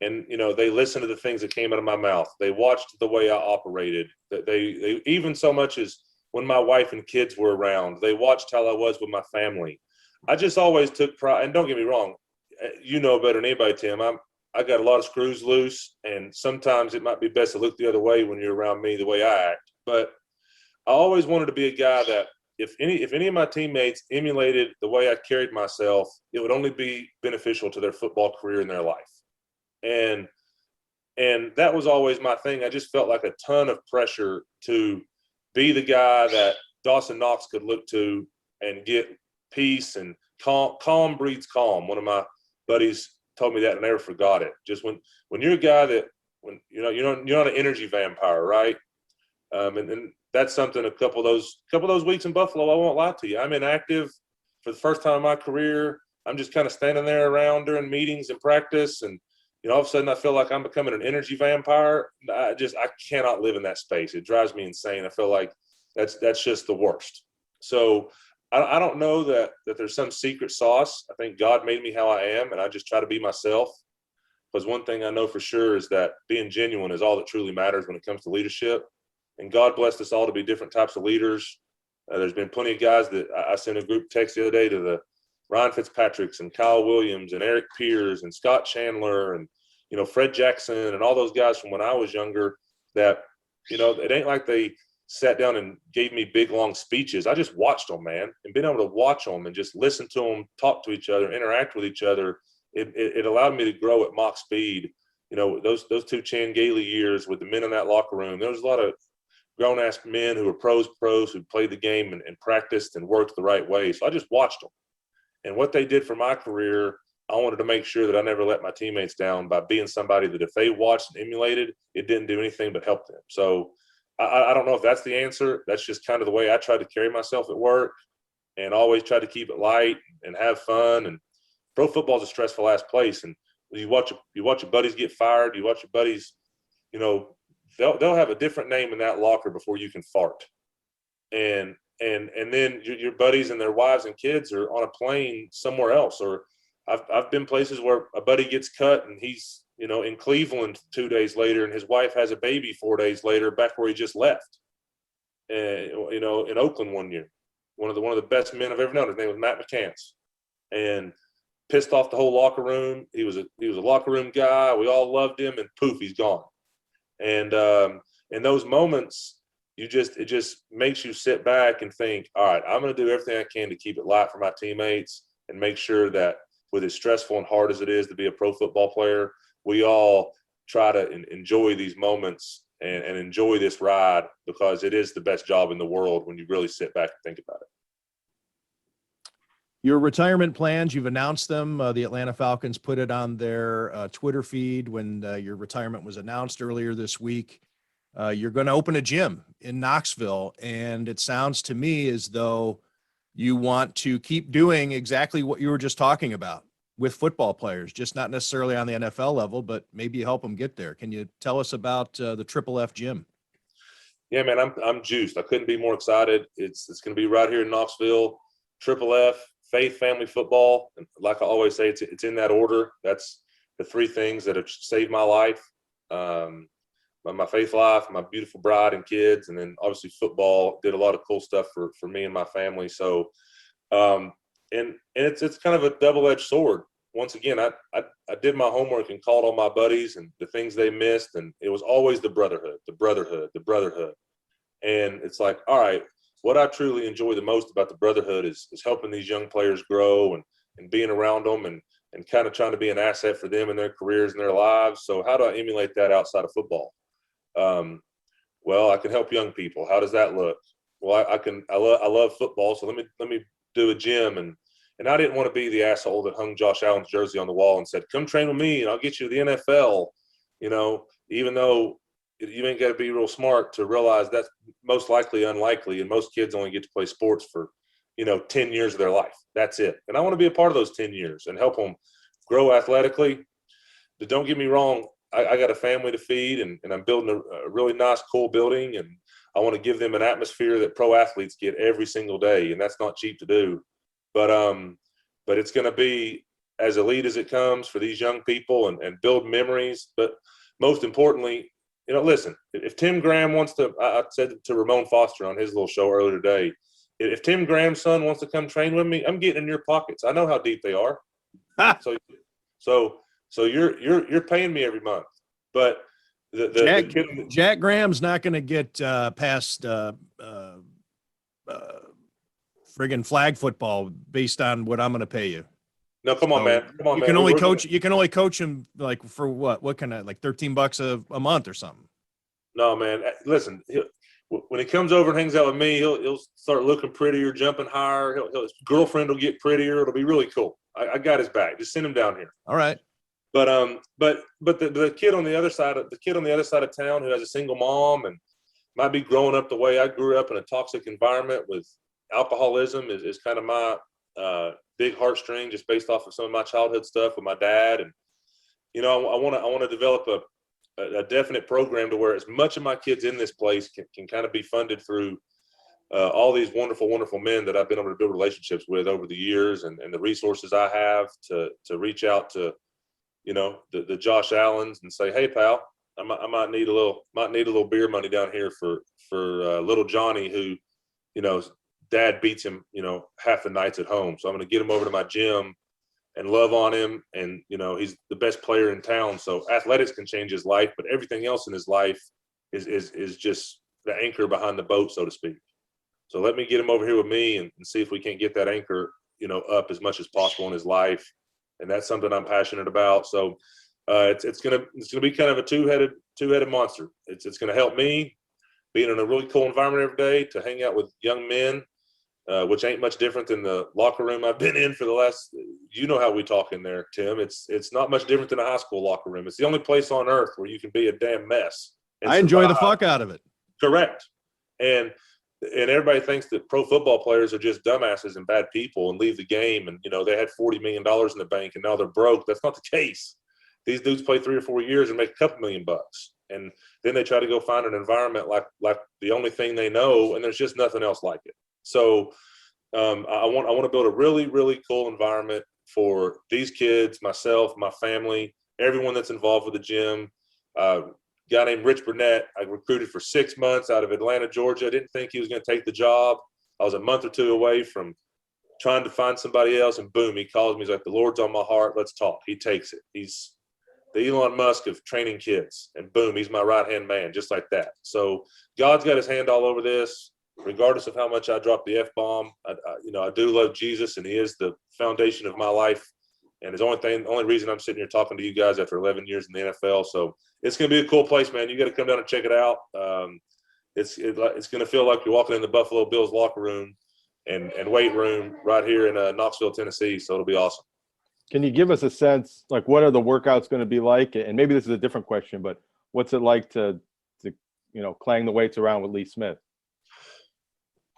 and, you know, they listened to the things that came out of my mouth, they watched the way I operated, that they even so much as when my wife and kids were around, they watched how I was with my family. I just always took pride, and don't get me wrong, you know better than anybody, Tim, I got a lot of screws loose, and sometimes it might be best to look the other way when you're around me the way I act. But I always wanted to be a guy that if any of my teammates emulated the way I carried myself, it would only be beneficial to their football career in their life. And that was always my thing. I just felt like a ton of pressure to be the guy that Dawson Knox could look to and get peace and calm. Calm breeds calm. One of my buddies told me that, and I never forgot it. Just when you're a guy that, when you're not an energy vampire, right? And that's something. A couple of those weeks in Buffalo, I won't lie to you, I'm inactive for the first time in my career. I'm just kind of standing there around during meetings and practice, and all of a sudden I feel like I'm becoming an energy vampire. I cannot live in that space. It drives me insane. I feel like that's just the worst. So I don't know that there's some secret sauce. I think God made me how I am, and I just try to be myself. Because one thing I know for sure is that being genuine is all that truly matters when it comes to leadership. And God blessed us all to be different types of leaders. There's been plenty of guys that I sent a group text the other day to the Ryan Fitzpatricks and Kyle Williams and Eric Piers and Scott Chandler and, Fred Jackson and all those guys from when I was younger that, it ain't like they sat down and gave me big, long speeches. I just watched them, man, and being able to watch them and just listen to them, talk to each other, interact with each other. It allowed me to grow at mock speed. Those two Chan Gailey years with the men in that locker room, there was a lot of grown-ass men who were pros who played the game and practiced and worked the right way. So I just watched them. And what they did for my career, I wanted to make sure that I never let my teammates down by being somebody that if they watched and emulated, it didn't do anything but help them. So I don't know if that's the answer. That's just kind of the way I tried to carry myself at work, and always try to keep it light and have fun. And pro football is a stressful ass place. And you watch your buddies get fired. You watch your buddies, they'll have a different name in that locker before you can fart. And then your buddies and their wives and kids are on a plane somewhere else. Or I've been places where a buddy gets cut and he's, in Cleveland 2 days later, and his wife has a baby 4 days later back where he just left. And, in Oakland one year, one of the best men I've ever known. His name was Matt McCants, and pissed off the whole locker room. He was a locker room guy. We all loved him, and poof, he's gone. And in those moments, it just makes you sit back and think, all right, I'm going to do everything I can to keep it light for my teammates and make sure that, with as stressful and hard as it is to be a pro football player, we all try to enjoy these moments and enjoy this ride, because it is the best job in the world when you really sit back and think about it. Your retirement plans, you've announced them. The Atlanta Falcons put it on their Twitter feed when your retirement was announced earlier this week. You're going to open a gym in Knoxville, and it sounds to me as though you want to keep doing exactly what you were just talking about with football players, just not necessarily on the NFL level, but maybe help them get there. Can you tell us about the Triple F gym? Yeah, man, I'm juiced. I couldn't be more excited. It's going to be right here in Knoxville. Triple F, faith, family, football. And like I always say, it's in that order. That's the three things that have saved my life. my faith life, my beautiful bride and kids, and then obviously football did a lot of cool stuff for me and my family. So, and it's kind of a double-edged sword. Once again, I did my homework and called all my buddies and the things they missed, and it was always the brotherhood. And it's like, all right, what I truly enjoy the most about the brotherhood is helping these young players grow and being around them and kind of trying to be an asset for them in their careers and their lives. So how do I emulate that outside of football? Well, I can help young people. How does that look? Well, I love football, so let me do a gym. And I didn't want to be the asshole that hung Josh Allen's jersey on the wall and said, come train with me and I'll get you to the NFL. Even though you ain't got to be real smart to realize that's most likely unlikely. And most kids only get to play sports for, 10 years of their life. That's it. And I want to be a part of those 10 years and help them grow athletically. But don't get me wrong. I got a family to feed and I'm building a really nice, cool building. And I want to give them an atmosphere that pro athletes get every single day. And that's not cheap to do. But it's going to be as elite as it comes for these young people and build memories. But most importantly, listen, if Tim Graham wants to, I said to Ramon Foster on his little show earlier today, if Tim Graham's son wants to come train with me, I'm getting in your pockets. I know how deep they are. So you're paying me every month. But the kid, Jack Graham's not going to get past friggin' flag football based on what I'm going to pay you. No, come on, man. Come on, you man. can only coach him like for what kind of like $13 a month or something. No, man. Listen, when he comes over and hangs out with me, he'll start looking prettier, jumping higher. His girlfriend will get prettier. It'll be really cool. I got his back. Just send him down here. All right. But the kid on the other side of town who has a single mom and might be growing up the way I grew up in a toxic environment with alcoholism is kind of my big heartstring, just based off of some of my childhood stuff with my dad. And I want to develop a definite program to where as much of my kids in this place can kind of be funded through all these wonderful, wonderful men that I've been able to build relationships with over the years, and the resources I have to reach out to, the Josh Allens and say, hey, pal, I might need a little beer money down here for little Johnny who, dad beats him, half the nights at home. So I'm going to get him over to my gym and love on him. And, he's the best player in town. So athletics can change his life, but everything else in his life is just the anchor behind the boat, so to speak. So let me get him over here with me and see if we can't get that anchor, up as much as possible in his life. And that's something I'm passionate about. So it's gonna be kind of a two-headed monster. It's gonna help me being in a really cool environment every day to hang out with young men, which ain't much different than the locker room I've been in for the last. How we talk in there, Tim. It's not much different than a high school locker room. It's the only place on earth where you can be a damn mess. I enjoy the fuck out of it. Correct. And everybody thinks that pro football players are just dumbasses and bad people and leave the game. And, they had $40 million in the bank and now they're broke. That's not the case. These dudes play 3 or 4 years and make a couple $1 million. And then they try to go find an environment like the only thing they know. And there's just nothing else like it. So I want to build a really, really cool environment for these kids, myself, my family, everyone that's involved with the gym. Guy named Rich Burnett, I recruited for 6 months out of Atlanta, Georgia. I didn't think he was going to take the job. I was a month or two away from trying to find somebody else, and boom, he calls me. He's like, the Lord's on my heart. Let's talk. He takes it. He's the Elon Musk of training kids, and boom, he's my right-hand man, just like that. So God's got his hand all over this, regardless of how much I drop the F-bomb. I do love Jesus, and he is the foundation of my life. And it's the only reason I'm sitting here talking to you guys after 11 years in the NFL. So it's going to be a cool place, man. You got to come down and check it out. It's going to feel like you're walking in the Buffalo Bills locker room and weight room right here in Knoxville, Tennessee. So it'll be awesome. Can you give us a sense, like, what are the workouts going to be like? And maybe this is a different question, but what's it like to clang the weights around with Lee Smith?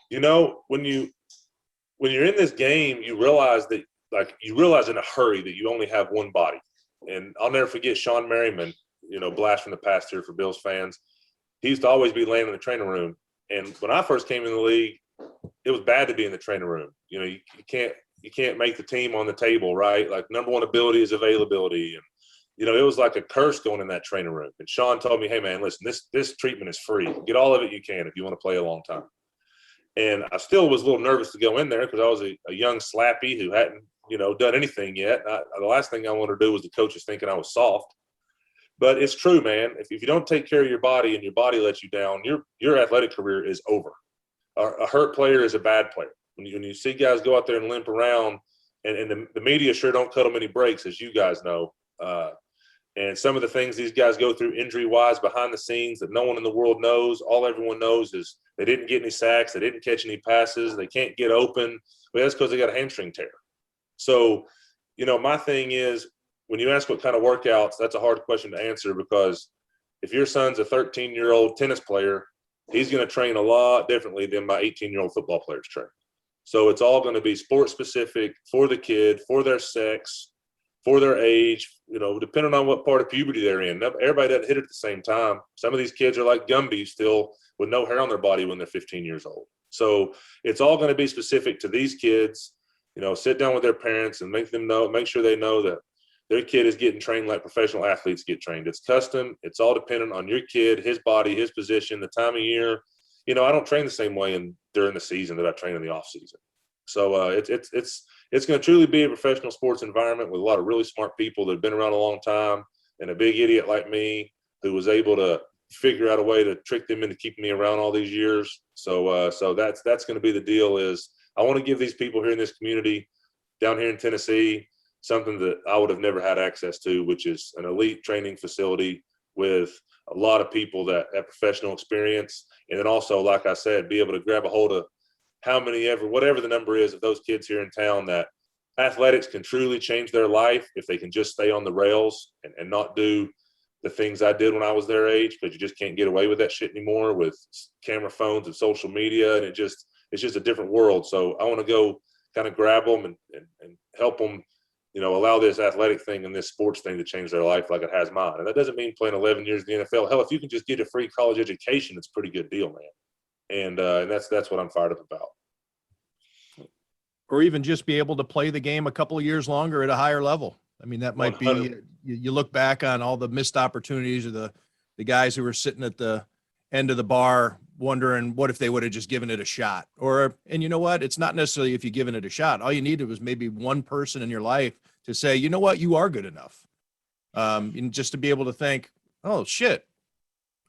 When you're in this game, you realize in a hurry that you only have one body. And I'll never forget Sean Merriman, blast from the past here for Bills fans. He used to always be laying in the training room. And when I first came in the league, it was bad to be in the training room. You can't make the team on the table, right? Like, number one ability is availability. it was like a curse going in that training room. And Sean told me, hey, man, listen, this treatment is free. Get all of it you can if you want to play a long time. And I still was a little nervous to go in there because I was a young slappy who hadn't, done anything yet. The last thing I wanted to do was the coaches thinking I was soft. But it's true, man. If you don't take care of your body and your body lets you down, your athletic career is over. A hurt player is a bad player. When you see guys go out there and limp around, and the media sure don't cut them any breaks, as you guys know. And some of the things these guys go through injury-wise behind the scenes that no one in the world knows, all everyone knows is they didn't get any sacks, they didn't catch any passes, they can't get open. But that's because they got a hamstring tear. So, my thing is, when you ask what kind of workouts, that's a hard question to answer because if your son's a 13-year-old tennis player, he's going to train a lot differently than my 18-year-old football players train. So it's all going to be sport specific for the kid, for their sex, for their age, depending on what part of puberty they're in. Everybody doesn't hit it at the same time. Some of these kids are like Gumby still with no hair on their body when they're 15 years old. So it's all going to be specific to these kids. Sit down with their parents and make sure they know that their kid is getting trained like professional athletes get trained. It's custom. It's all dependent on your kid, his body, his position, the time of year. I don't train the same way during the season that I train in the off season. So it's going to truly be a professional sports environment with a lot of really smart people that have been around a long time and a big idiot like me who was able to figure out a way to trick them into keeping me around all these years. So that's going to be the deal is I want to give these people here in this community down here in Tennessee something that I would have never had access to, which is an elite training facility with a lot of people that have professional experience. And then also, like I said, be able to grab a hold of whatever the number is of those kids here in town that athletics can truly change their life if they can just stay on the rails and not do the things I did when I was their age, because you just can't get away with that shit anymore with camera phones and social media. And it's just a different world. So I want to go kind of grab them and help them, allow this athletic thing and this sports thing to change their life like it has mine. And that doesn't mean playing 11 years in the NFL. Hell, if you can just get a free college education, it's a pretty good deal, man. And that's what I'm fired up about. Or even just be able to play the game a couple of years longer at a higher level. I mean, that might 100. be, you look back on all the missed opportunities of the guys who were sitting at the end of the bar wondering what if they would have just given it a shot. And you know what? It's not necessarily if you've given it a shot. All you needed was maybe one person in your life to say, you know what, you are good enough. And just to be able to think, oh shit,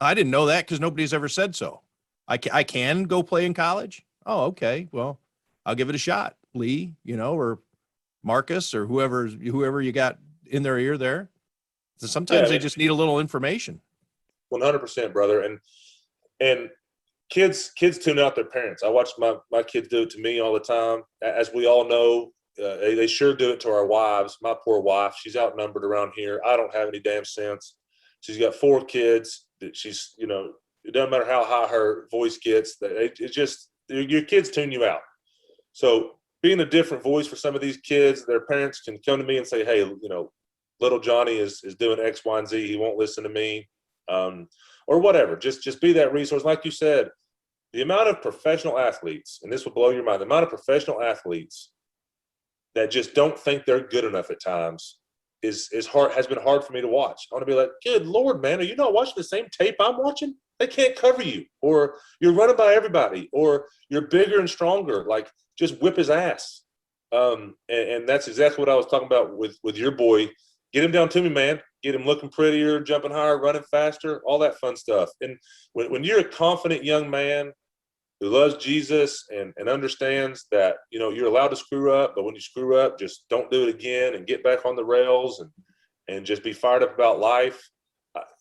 I didn't know that because nobody's ever said so. I can go play in college. Oh, okay. Well, I'll give it a shot, Lee, or Marcus or whoever you got in their ear there. So sometimes they just need a little information. 100%, brother. And kids tune out their parents. I watch my kids do it to me all the time. As we all know, they sure do it to our wives. My poor wife, she's outnumbered around here. I don't have any damn sense. She's got 4 kids. She's, it doesn't matter how high her voice gets. It's just your kids tune you out. So being a different voice for some of these kids, their parents can come to me and say, hey, little Johnny is doing X, Y, and Z. He won't listen to me. Or whatever, just be that resource. Like you said, the amount of professional athletes, and this will blow your mind, the amount of professional athletes that just don't think they're good enough at times has been hard for me to watch. I want to be like, good Lord, man, are you not watching the same tape I'm watching? They can't cover you, or you're running by everybody, or you're bigger and stronger. Like, just whip his ass. And that's exactly what I was talking about with your boy. Get him down to me, man. Get him looking prettier, jumping higher, running faster, all that fun stuff. And when you're a confident young man who loves Jesus and understands that, you're allowed to screw up, but when you screw up, just don't do it again and get back on the rails and just be fired up about life.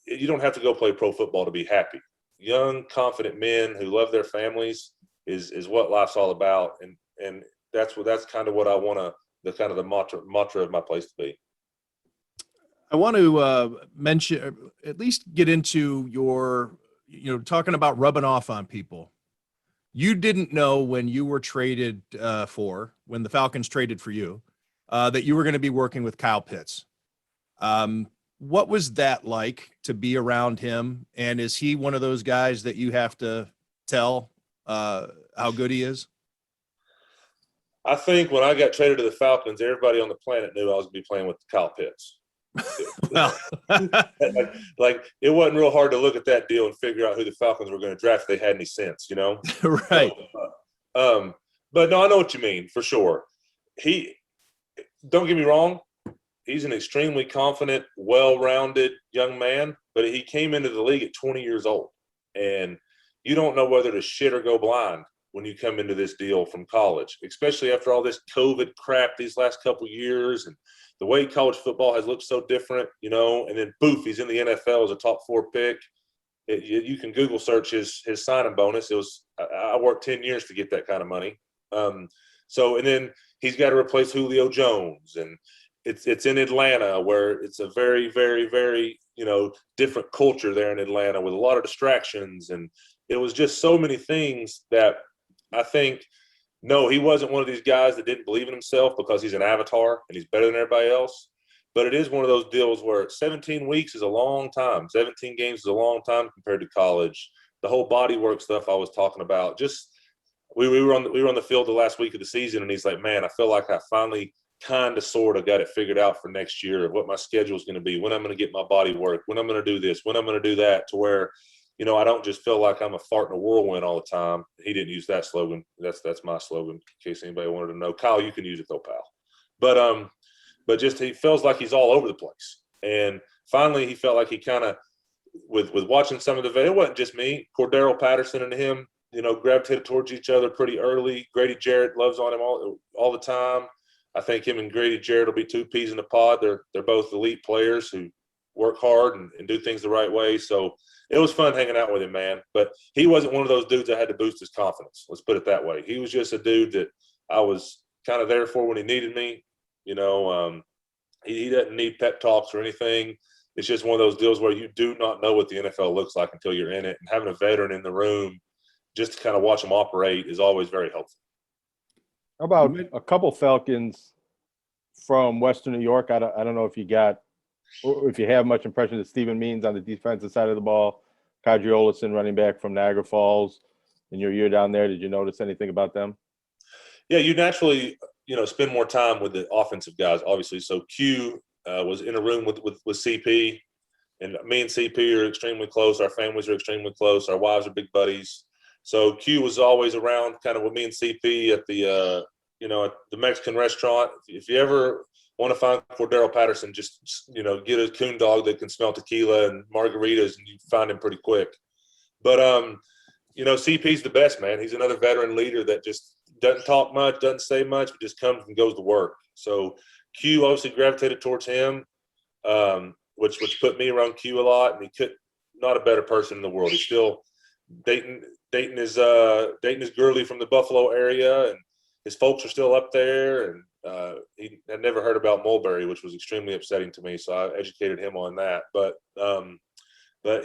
You don't have to go play pro football to be happy. Young, confident men who love their families is what life's all about. And that's kind of what I want the mantra of my place to be. I want to mention, at least get into your, talking about rubbing off on people. You didn't know when you were traded when the Falcons traded for you, that you were going to be working with Kyle Pitts. What was that like to be around him? And is he one of those guys that you have to tell how good he is? I think when I got traded to the Falcons, everybody on the planet knew I was going to be playing with Kyle Pitts. Well, like it wasn't real hard to look at that deal and figure out who the Falcons were going to draft if they had any sense, you know? right. So, but no, I know what you mean for sure. Don't get me wrong. He's an extremely confident, well-rounded young man, but he came into the league at 20 years old. And you don't know whether to shit or go blind when you come into this deal from college, especially after all this COVID crap these last couple of years and the way college football has looked so different, you know, and then boof, he's in the NFL as a top 4 pick. You can Google search his signing bonus. I worked 10 years to get that kind of money. And then he's got to replace Julio Jones, and it's in Atlanta where it's a very, very, very, you know, different culture there in Atlanta with a lot of distractions. And it was just so many things that I think, no, he wasn't one of these guys that didn't believe in himself because he's an avatar and he's better than everybody else. But it is one of those deals where 17 weeks is a long time. 17 games is a long time compared to college. The whole body work stuff I was talking about, just we were on the field the last week of the season, and he's like, man, I feel like I finally kind of sort of got it figured out for next year of what my schedule is going to be, when I'm going to get my body work, when I'm going to do this, when I'm going to do that, to where, you know, I don't just feel like I'm a fart in a whirlwind all the time. He didn't use that slogan. That's my slogan, in case anybody wanted to know. Kyle, you can use it though, pal. But just he feels like he's all over the place. And finally, he felt like he kind of, with watching some of the, it wasn't just me, Cordero Patterson and him, you know, gravitated towards each other pretty early. Grady Jarrett loves on him all the time. I think him and Grady Jarrett will be 2 peas in a pod. They're both elite players who work hard and do things the right way. So it was fun hanging out with him, man. But he wasn't one of those dudes that had to boost his confidence. Let's put it that way. He was just a dude that I was kind of there for when he needed me. You know, he doesn't need pep talks or anything. It's just one of those deals where you do not know what the NFL looks like until you're in it. And having a veteran in the room just to kind of watch him operate is always very helpful. How about a couple Falcons from Western New York? I don't know if you got, or if you have much impression of Stephen Means on the defensive side of the ball, Kadri Olison, running back from Niagara Falls. In your year down there, did you notice anything about them? Yeah, you naturally, you know, spend more time with the offensive guys, obviously. So Q was in a room with CP, and me and CP are extremely close. Our families are extremely close. Our wives are big buddies. So Q was always around kind of with me and CP at the, you know, at the Mexican restaurant. If you ever want to find Cordero Patterson, just, you know, get a coon dog that can smell tequila and margaritas, and you find him pretty quick. But, you know, CP's the best, man. He's another veteran leader that just doesn't talk much, doesn't say much, but just comes and goes to work. So Q obviously gravitated towards him, which put me around Q a lot, and not a better person in the world. He's still dating his girlie from the Buffalo area, and his folks are still up there, and he had never heard about Mulberry, which was extremely upsetting to me. So I educated him on that. But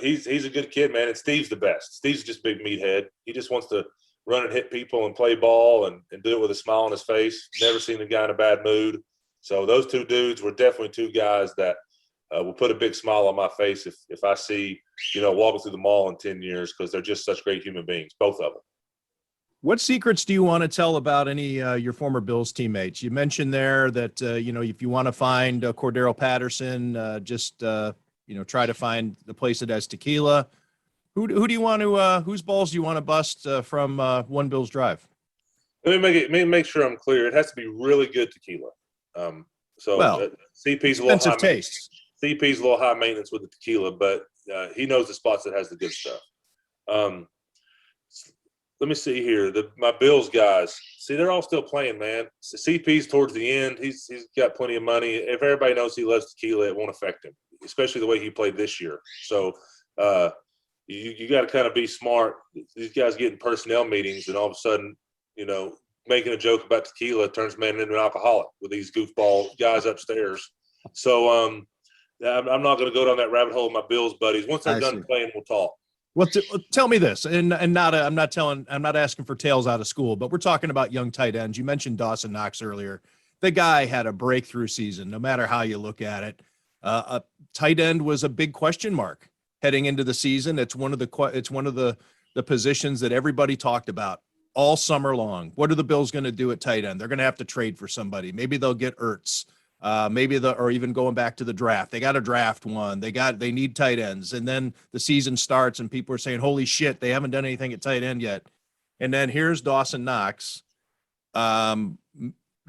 he's a good kid, man. And Steve's the best. Steve's just a big meathead. He just wants to run and hit people and play ball and do it with a smile on his face. Never seen a guy in a bad mood. So those 2 dudes were definitely 2 guys that will put a big smile on my face if I see, you know, walking through the mall in 10 years, because they're just such great human beings, both of them. What secrets do you want to tell about any your former Bills teammates? You mentioned there that, you know, if you want to find Cordero Patterson, you know, try to find the place that has tequila. Who do you want to whose balls do you want to bust from One Bills Drive? Let me make sure I'm clear. It has to be really good tequila. CP's a little high taste. CP's a little high maintenance with the tequila, but he knows the spots that has the good stuff. Let me see here. My Bills guys, see, they're all still playing, man. CP's towards the end. He's got plenty of money. If everybody knows he loves tequila, it won't affect him, especially the way he played this year. So you got to kind of be smart. These guys get in personnel meetings, and all of a sudden, you know, making a joke about tequila turns man into an alcoholic with these goofball guys upstairs. So I'm not going to go down that rabbit hole with my Bills buddies. Once they're done playing, we'll talk. Well, tell me this, and I'm not asking for tales out of school, but we're talking about young tight ends. You mentioned Dawson Knox earlier. The guy had a breakthrough season, no matter how you look at it. A tight end was a big question mark heading into the season. It's one of the positions that everybody talked about all summer long. What are the Bills going to do at tight end? They're going to have to trade for somebody. Maybe they'll get Ertz. maybe or even going back to the draft. They got to draft one. They need tight ends. And then the season starts and people are saying, holy shit, they haven't done anything at tight end yet. And then here's Dawson Knox,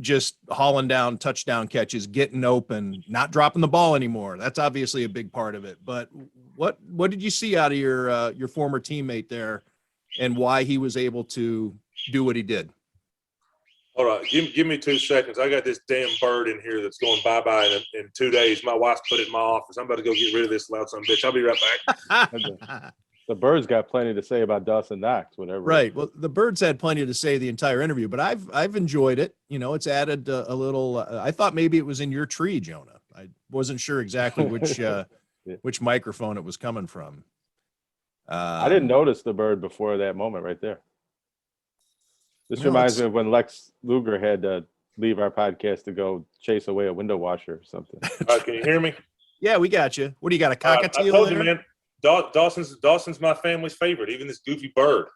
just hauling down touchdown catches, getting open, not dropping the ball anymore. That's obviously a big part of it. But what did you see out of your former teammate there and why he was able to do what he did? Hold on, give me 2 seconds. I got this damn bird in here that's going bye-bye in 2 days. My wife's put it in my office. I'm about to go get rid of this loud son of a bitch. I'll be right back. The Birds got plenty to say about Dawson Knox, whatever. Right. Well, the Birds had plenty to say the entire interview, but I've enjoyed it. You know, it's added a little. I thought maybe it was in your tree, Jonah. I wasn't sure exactly which microphone it was coming from. I didn't notice the bird before that moment right there. This reminds me of when Lex Luger had to leave our podcast to go chase away a window washer or something. Can you hear me? Yeah, we got you. What do you got? A cockatiel? I told there? you, man. Dawson's my family's favorite. Even this goofy bird.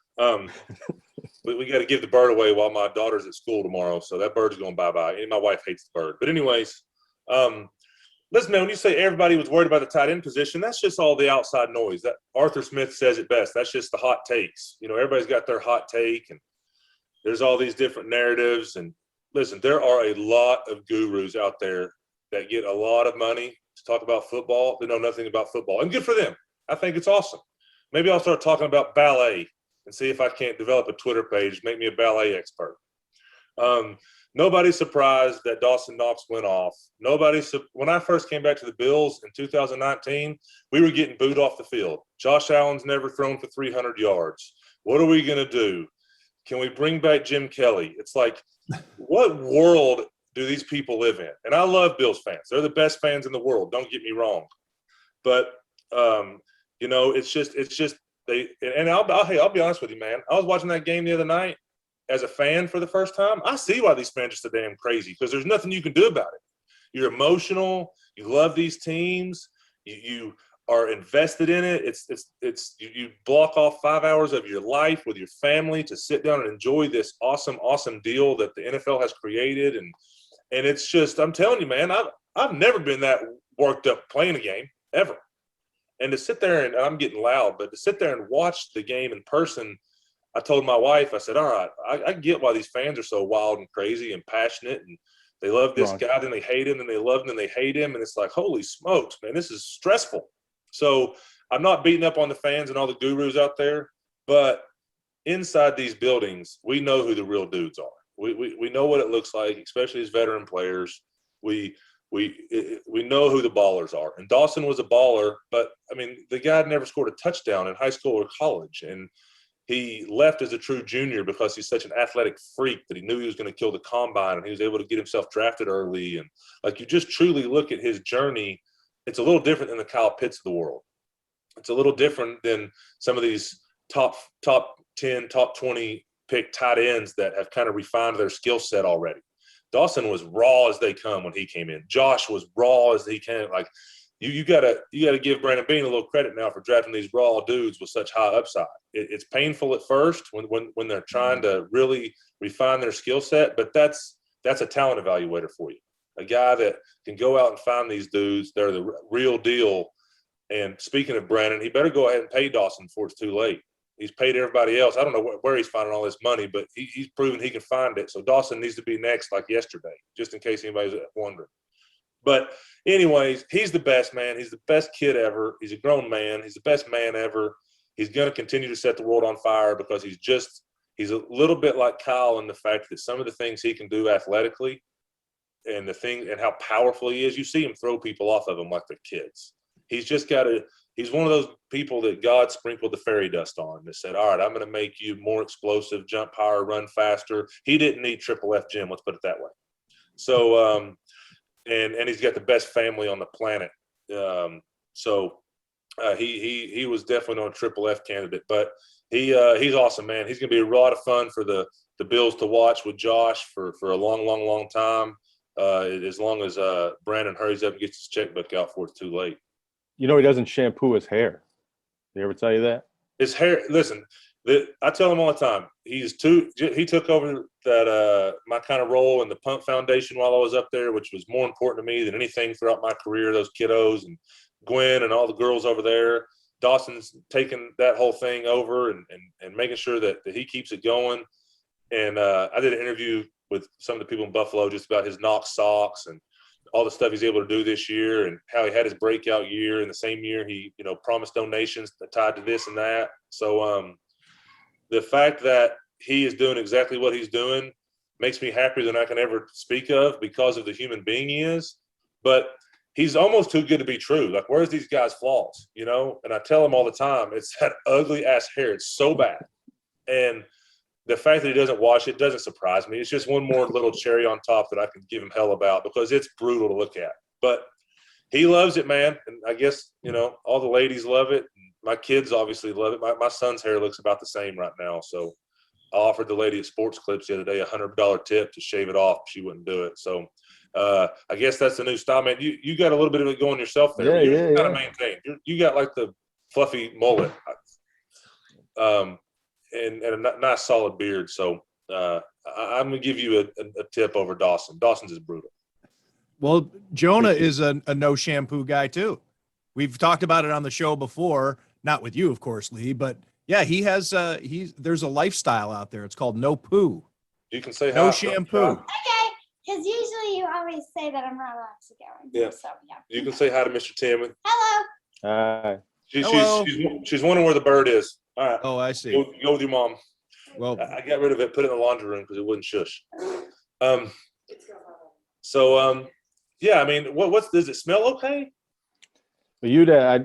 We got to give the bird away while my daughter's at school tomorrow. So that bird's going bye-bye. And my wife hates the bird. But anyways, listen, man, when you say everybody was worried about the tight end position, that's just all the outside noise. That Arthur Smith says it best. That's just the hot takes. You know, everybody's got their hot take, and there's all these different narratives. And listen, there are a lot of gurus out there that get a lot of money to talk about football. They know nothing about football, and good for them. I think it's awesome. Maybe I'll start talking about ballet and see if I can't develop a Twitter page, make me a ballet expert. Nobody's surprised that Dawson Knox went off. When I first came back to the Bills in 2019, we were getting booed off the field. Josh Allen's never thrown for 300 yards. What are we going to do? Can we bring back Jim Kelly? It's like, what world do these people live in? And I love Bills fans. They're the best fans in the world. Don't get me wrong. But, you know, it's just they. And I'll be honest with you, man. I was watching that game the other night as a fan for the first time. I see why these fans are so damn crazy, because there's nothing you can do about it. You're emotional. You love these teams. You are invested in it. You block off 5 hours of your life with your family to sit down and enjoy this awesome deal that the NFL has created. And it's just, I'm telling you, man, I've never been that worked up playing a game ever. And to sit there, and I'm getting loud, but to sit there and watch the game in person, I told my wife, I said, all right, I get why these fans are so wild and crazy and passionate, and they love this guy, then they hate him, and they love him, and they hate him. And it's like, holy smokes, man, this is stressful. So I'm not beating up on the fans and all the gurus out there, but inside these buildings, we know who the real dudes are. We know what it looks like, especially as veteran players. We know who the ballers are. And Dawson was a baller, but, I mean, the guy never scored a touchdown in high school or college. And he left as a true junior because he's such an athletic freak that he knew he was going to kill the combine, and he was able to get himself drafted early. And, like, you just truly look at his journey, it's a little different than the Kyle Pitts of the world. It's a little different than some of these top 10, top 20 pick tight ends that have kind of refined their skill set already. Dawson was raw as they come when he came in. Josh was raw as he came. Like, you gotta give Brandon Beane a little credit now for drafting these raw dudes with such high upside. It's painful at first when they're trying to really refine their skill set, but that's a talent evaluator for you. A guy that can go out and find these dudes. They're the real deal. And speaking of Brandon, he better go ahead and pay Dawson before it's too late. He's paid everybody else. I don't know where he's finding all this money, but he's proven he can find it. So Dawson needs to be next like yesterday, just in case anybody's wondering. But anyways, he's the best, man. He's the best kid ever. He's a grown man. He's the best man ever. He's going to continue to set the world on fire because he's a little bit like Kyle in the fact that some of the things he can do athletically and how powerful he is, you see him throw people off of him like they're kids. He's one of those people that God sprinkled the fairy dust on that said, all right, I'm going to make you more explosive, jump higher, run faster. He didn't need Triple F Jim, let's put it that way. So, and he's got the best family on the planet. He was definitely on a Triple F candidate, but he's awesome, man. He's going to be a lot of fun for the Bills to watch with Josh for a long time. As long as Brandon hurries up and gets his checkbook out before it's too late. You know, he doesn't shampoo his hair. Did he ever tell you that? His hair, listen, I tell him all the time, he took over that my kind of role in the Punt Foundation while I was up there, which was more important to me than anything throughout my career. Those kiddos and Gwen and all the girls over there. Dawson's taken that whole thing over and making sure that he keeps it going. And I did an interview with some of the people in Buffalo just about his Knox socks and all the stuff he's able to do this year and how he had his breakout year. In the same year, he promised donations tied to this and that. So the fact that he is doing exactly what he's doing makes me happier than I can ever speak of because of the human being he is. But he's almost too good to be true. Like, where's these guys' flaws, And I tell him all the time, it's that ugly ass hair. It's so bad. And the fact that he doesn't wash it doesn't surprise me. It's just one more little cherry on top that I can give him hell about because it's brutal to look at. But he loves it, man. And I guess, all the ladies love it. My kids obviously love it. My son's hair looks about the same right now. So I offered the lady at Sports Clips the other day $100 tip to shave it off. She wouldn't do it. So I guess that's the new style, man. You got a little bit of it going yourself there. Yeah, Kind of maintained. You got like the fluffy mullet, and a nice solid beard. So I'm gonna give you a tip over Dawson. Dawson's is brutal. Well, Jonah is a no shampoo guy too. We've talked about it on the show before, not with you, of course, Lee, but yeah, he has there's a lifestyle out there. It's called no poo. You can say no hi. shampoo. Okay, because usually you always say that I'm not allowed to go. Yeah. So, yeah. You can say hi to Mr. Timmy. Hello. Hello. She's wondering where the bird is. All right. Oh, I see. Go with your mom. Well, I got rid of it, put it in the laundry room because it wouldn't shush. So yeah, I mean, does it smell okay?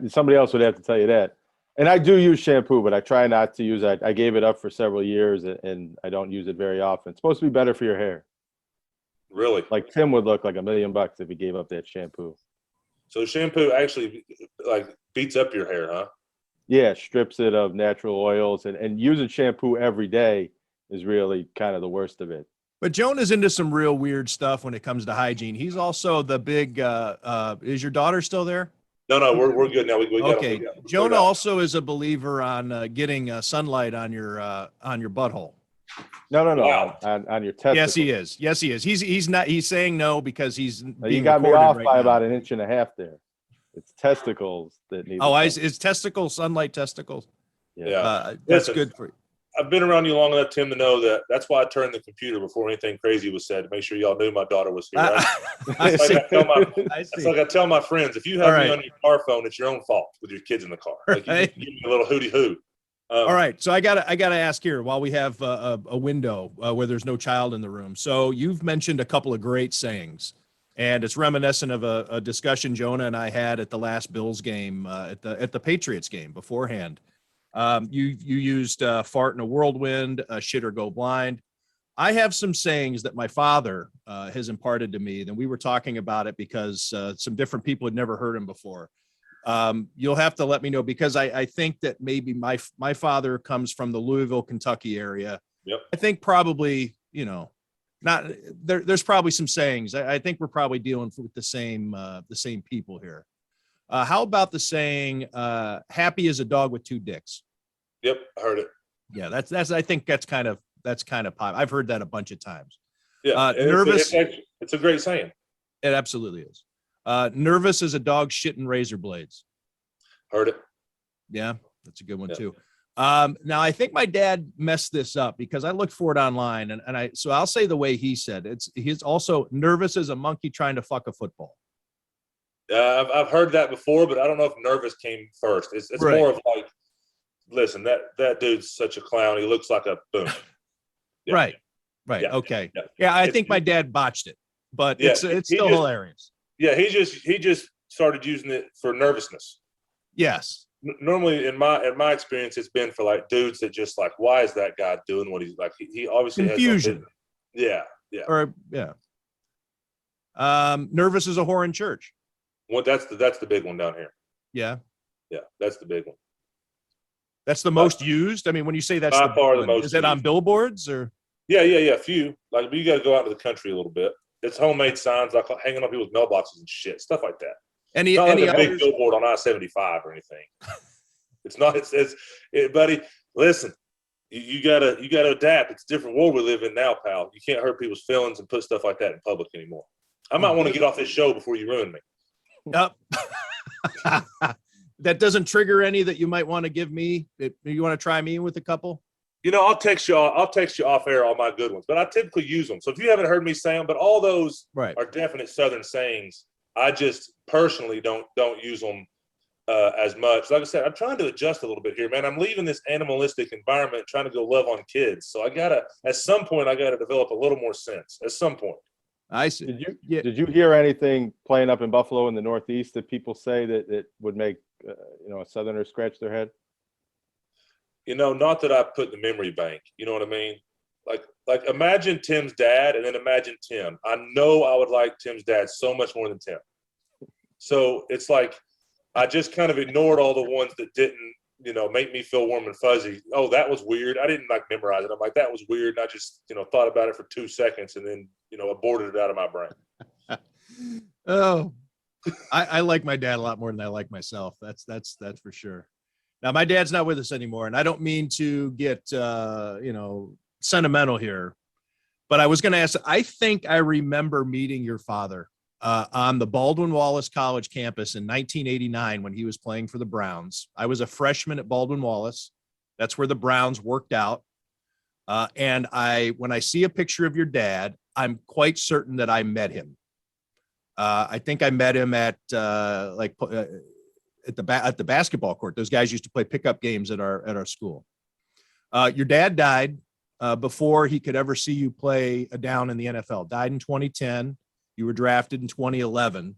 Somebody else would have to tell you that. And I do use shampoo, but I try not to use it. I gave it up for several years and I don't use it very often. It's supposed to be better for your hair. Really? Like Tim would look like $1 million if he gave up that shampoo. So shampoo actually like beats up your hair, huh? Yeah, strips it of natural oils and using shampoo every day is really kind of the worst of it. but Jonah's into some real weird stuff when it comes to hygiene. He's also the big, is your daughter still there? No, we're good now. We got Okay. Jonah also is a believer on getting sunlight on your butthole. No. Wow. On your testicles. Yes, he is. He's saying no because he's You got me recorded off right by now. about 1.5 inches there. It's testicles that need. It's testicles, sunlight testicles. Yeah. That's Listen, good for you. I've been around you long enough, Tim, to know that's why I turned the computer before anything crazy was said to make sure y'all knew my daughter was here. I see. It's like I tell my friends, if you have All me right. on your car phone, it's your own fault with your kids in the car. Like you Right. give me a little hooty hoo. All right. So I gotta ask here while we have a window where there's no child in the room. So you've mentioned a couple of great sayings, and it's reminiscent of a discussion Jonah and I had at the last Bills game at the Patriots game beforehand. You used fart in a whirlwind, shit or go blind. I have some sayings that my father has imparted to me. Then we were talking about it because some different people had never heard him before. You'll have to let me know because I think that maybe my father comes from the Louisville, Kentucky area. Yep. I think probably, not there's probably some sayings. I think we're probably dealing with the same people here. How about the saying, happy as a dog with two dicks? Yep, I heard it. Yeah, I think that's kind of pop. I've heard that a bunch of times. Yeah, nervous. It's a great saying. It absolutely is. Nervous as a dog shitting razor blades. Heard it. Yeah, that's a good one Yeah. too. Now I think my dad messed this up because I looked for it online so I'll say the way he said it. He's also nervous as a monkey trying to fuck a football. I've heard that before, but I don't know if nervous came first. It's Right. more of like, listen, that dude's such a clown. He looks like a boom. Yeah. Right. Yeah. Okay. Yeah. Yeah, I think my dad botched it, but Yeah, it's still hilarious. Yeah, he just started using it for nervousness. Yes. Normally, in my experience, it's been for like dudes that just like, why is that guy doing what he's like? He obviously Confusion. Yeah. Or yeah. Nervous as a whore in church. Well, that's the big one down here. Yeah. Yeah, that's the big one. That's the most used. I mean, when you say that's By the far big the one, most is it on used. billboards or? Yeah. Few. Like, you got to go out to the country a little bit. It's homemade signs, like hanging on people's mailboxes and shit, stuff like that. Any Not like a big others? billboard on I-75 or anything. It's not. Buddy. Listen, you gotta adapt. It's a different world we live in now, pal. You can't hurt people's feelings and put stuff like that in public anymore. I might want to get off this show before you ruin me. Yep. That doesn't trigger any that you might want to give me. You want to try me with a couple? I'll text you off air all my good ones, but I typically use them. So if you haven't heard me say them, but all those are definite Southern sayings. I just personally don't use them as much. Like I said, I'm trying to adjust a little bit here, man. I'm leaving this animalistic environment, trying to go love on kids. So at some point, I gotta develop a little more sense. At some point. I see. Did you hear anything playing up in Buffalo in the Northeast that people say that would make a Southerner scratch their head? Not that I put in the memory bank. You know what I mean? Like imagine Tim's dad, and then imagine Tim. I know I would like Tim's dad so much more than Tim. So it's like I just kind of ignored all the ones that didn't, make me feel warm and fuzzy. Oh, that was weird. I didn't memorize it. I'm like, that was weird. And I just, thought about it for 2 seconds and then, aborted it out of my brain. Oh, I like my dad a lot more than I like myself. That's for sure. Now my dad's not with us anymore, and I don't mean to get, sentimental here, but I was going to ask, I think I remember meeting your father on the Baldwin Wallace College campus in 1989 when he was playing for the Browns. I was a freshman at Baldwin Wallace. That's where the Browns worked out. And when I see a picture of your dad, I'm quite certain that I met him. I think I met him at the basketball court. Those guys used to play pickup games at our school. Your dad died before he could ever see you play down in the NFL. Died in 2010. You were drafted in 2011.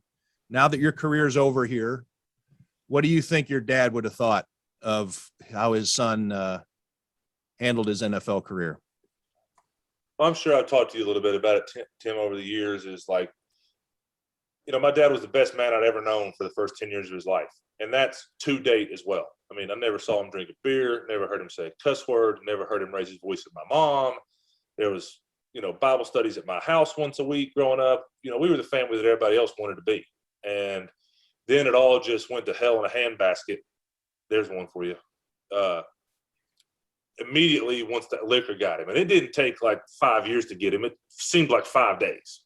Now that your career's over here, what do you think your dad would have thought of how his son handled his NFL career? Well, I'm sure I've talked to you a little bit about it, Tim, over the years. Is like, my dad was the best man I'd ever known for the first 10 years of his life. And that's to date as well. I mean, I never saw him drink a beer, never heard him say a cuss word, never heard him raise his voice at my mom. There was, Bible studies at my house once a week growing up. We were the family that everybody else wanted to be. And then it all just went to hell in a handbasket. There's one for you. Immediately once that liquor got him. And it didn't take like 5 years to get him. It seemed like 5 days.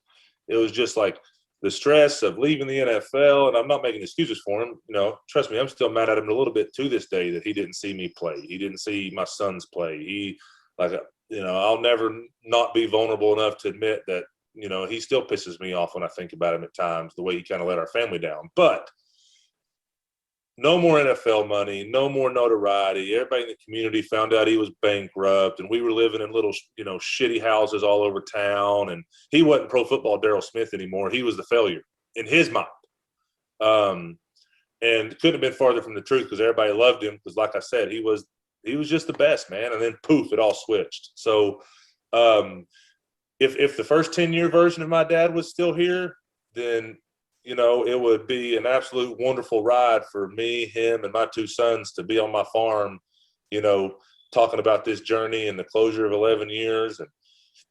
It was just like the stress of leaving the NFL, and I'm not making excuses for him. Trust me, I'm still mad at him a little bit to this day that he didn't see me play. He didn't see my sons play. I'll never not be vulnerable enough to admit that, he still pisses me off when I think about him at times, the way he kind of let our family down. But no more NFL money, no more notoriety. Everybody in the community found out he was bankrupt, and we were living in little, shitty houses all over town. And he wasn't pro football Daryl Smith anymore. He was the failure in his mind. And couldn't have been farther from the truth, because everybody loved him. Because like I said, he was just the best, man. And then poof, it all switched. So if the first 10-year version of my dad was still here, then it would be an absolute wonderful ride for me, him, and my 2 sons to be on my farm, talking about this journey and the closure of 11 years. And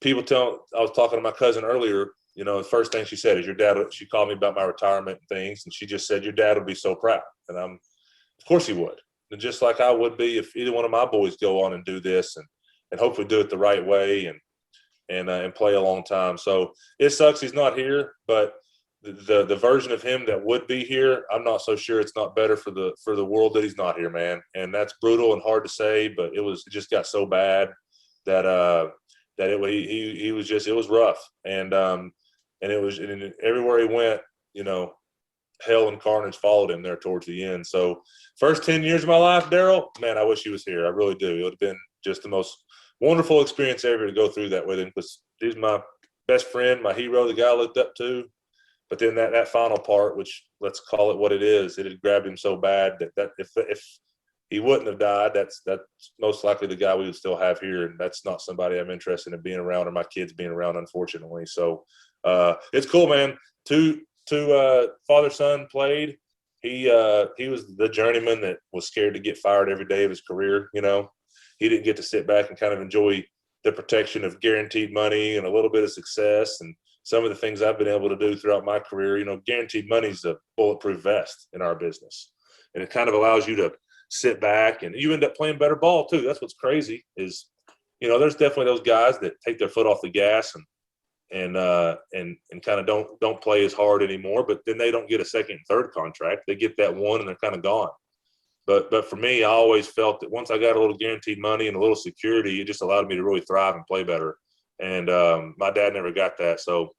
I was talking to my cousin earlier, the first thing she said is, she called me about my retirement and things. And she just said, your dad would be so proud. And of course he would. And just like I would be if either one of my boys go on and do this and hopefully do it the right way and play a long time. So it sucks he's not here, but the version of him that would be here, I'm not so sure it's not better for the world that he's not here, man. And that's brutal and hard to say, but it just got so bad that it was rough. And everywhere he went, hell and carnage followed him there towards the end. So first 10 years of my life, Daryl, man, I wish he was here. I really do. It would have been just the most wonderful experience ever to go through that with him, because he's my best friend, my hero, the guy I looked up to. But then that final part, which let's call it what it is, it had grabbed him so bad that if he wouldn't have died, that's most likely the guy we would still have here. And that's not somebody I'm interested in being around, or my kids being around, unfortunately. So it's cool, man. Two father-son played. He was the journeyman that was scared to get fired every day of his career. He didn't get to sit back and kind of enjoy the protection of guaranteed money and a little bit of success. And some of the things I've been able to do throughout my career, guaranteed money is a bulletproof vest in our business. And it kind of allows you to sit back, and you end up playing better ball too. That's what's crazy is, there's definitely those guys that take their foot off the gas and kind of don't play as hard anymore, but then they don't get a second and third contract. They get that one and they're kind of gone. But for me, I always felt that once I got a little guaranteed money and a little security, it just allowed me to really thrive and play better. And my dad never got that. So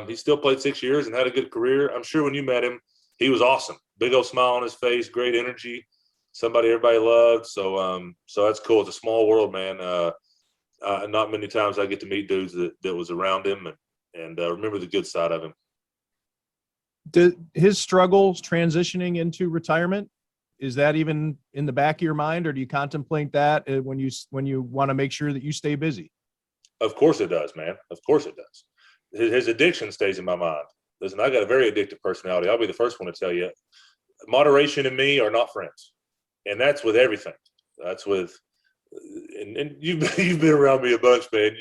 he still played 6 years and had a good career. I'm sure when you met him, he was awesome. Big old smile on his face, great energy, somebody everybody loved. So that's cool. It's a small world, man. Not many times I get to meet dudes that was around him and remember the good side of him. Did his struggles transitioning into retirement, is that even in the back of your mind, or do you contemplate that when you want to make sure that you stay busy? Of course it does, man. Of course it does. His addiction stays in my mind. Listen, I got a very addictive personality. I'll be the first one to tell you, moderation and me are not friends. And that's with everything. That's with, and you've been around me a bunch, man.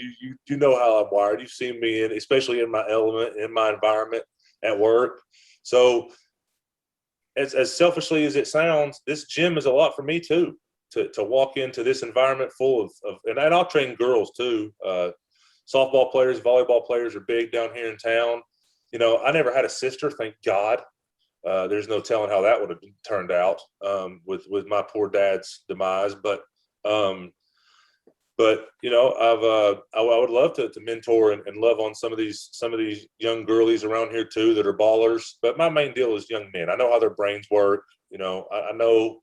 You know how I'm wired. You've seen me especially in my element, in my environment at work. So as selfishly as it sounds, this gym is a lot for me too. To walk into this environment full of and I'll train girls too. Softball players, volleyball players are big down here in town. I never had a sister, thank God. There's no telling how that would have turned out with my poor dad's demise. But I would love to mentor and love on some of these young girlies around here too that are ballers. But my main deal is young men. I know how their brains work. I know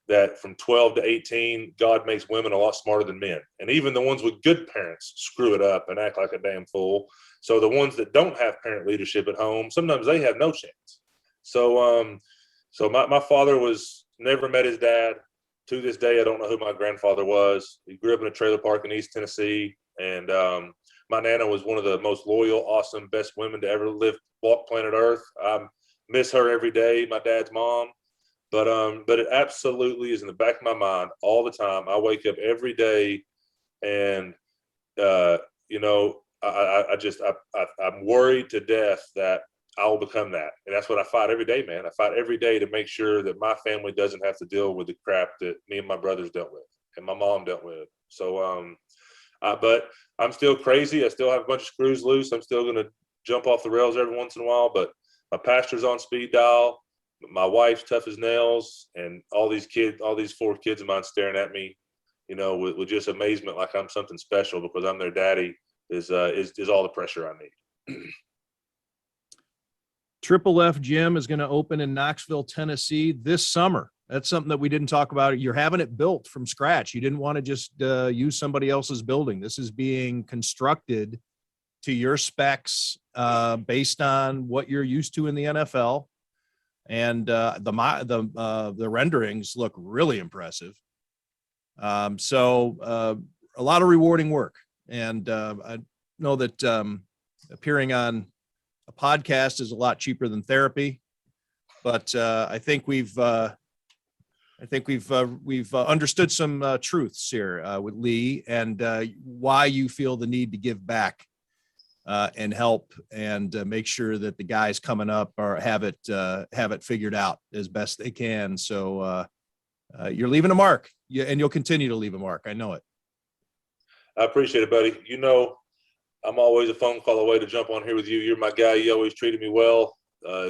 that from 12 to 18, God makes women a lot smarter than men. And even the ones with good parents screw it up and act like a damn fool. So the ones that don't have parent leadership at home, sometimes they have no chance. So my father never met his dad. To this day, I don't know who my grandfather was. He grew up in a trailer park in East Tennessee. And my Nana was one of the most loyal, awesome, best women to ever walk planet Earth. I miss her every day, my dad's mom. But it absolutely is in the back of my mind all the time. I wake up every day and, I'm worried to death that I will become that. And that's what I fight every day, man. I fight every day to make sure that my family doesn't have to deal with the crap that me and my brothers dealt with and my mom dealt with. So, but I'm still crazy. I still have a bunch of screws loose. I'm still going to jump off the rails every once in a while, but my pastor's on speed dial. My wife's tough as nails, and all these 4 kids of mine staring at me, with just amazement, like I'm something special because I'm their daddy is all the pressure I need. Triple F Gym is going to open in Knoxville, Tennessee this summer. That's something that we didn't talk about. You're having it built from scratch. You didn't want to just use somebody else's building. This is being constructed to your specs based on what you're used to in the NFL. And the renderings look really impressive. So a lot of rewarding work. And I know that appearing on a podcast is a lot cheaper than therapy, but I think we've understood some truths here with Lee and why you feel the need to give back and help and make sure that the guys coming up have it figured out as best they can. So you're leaving a mark, and you'll continue to leave a mark. I know it. I appreciate it, buddy. I'm always a phone call away to jump on here with you. You're my guy. You always treated me well.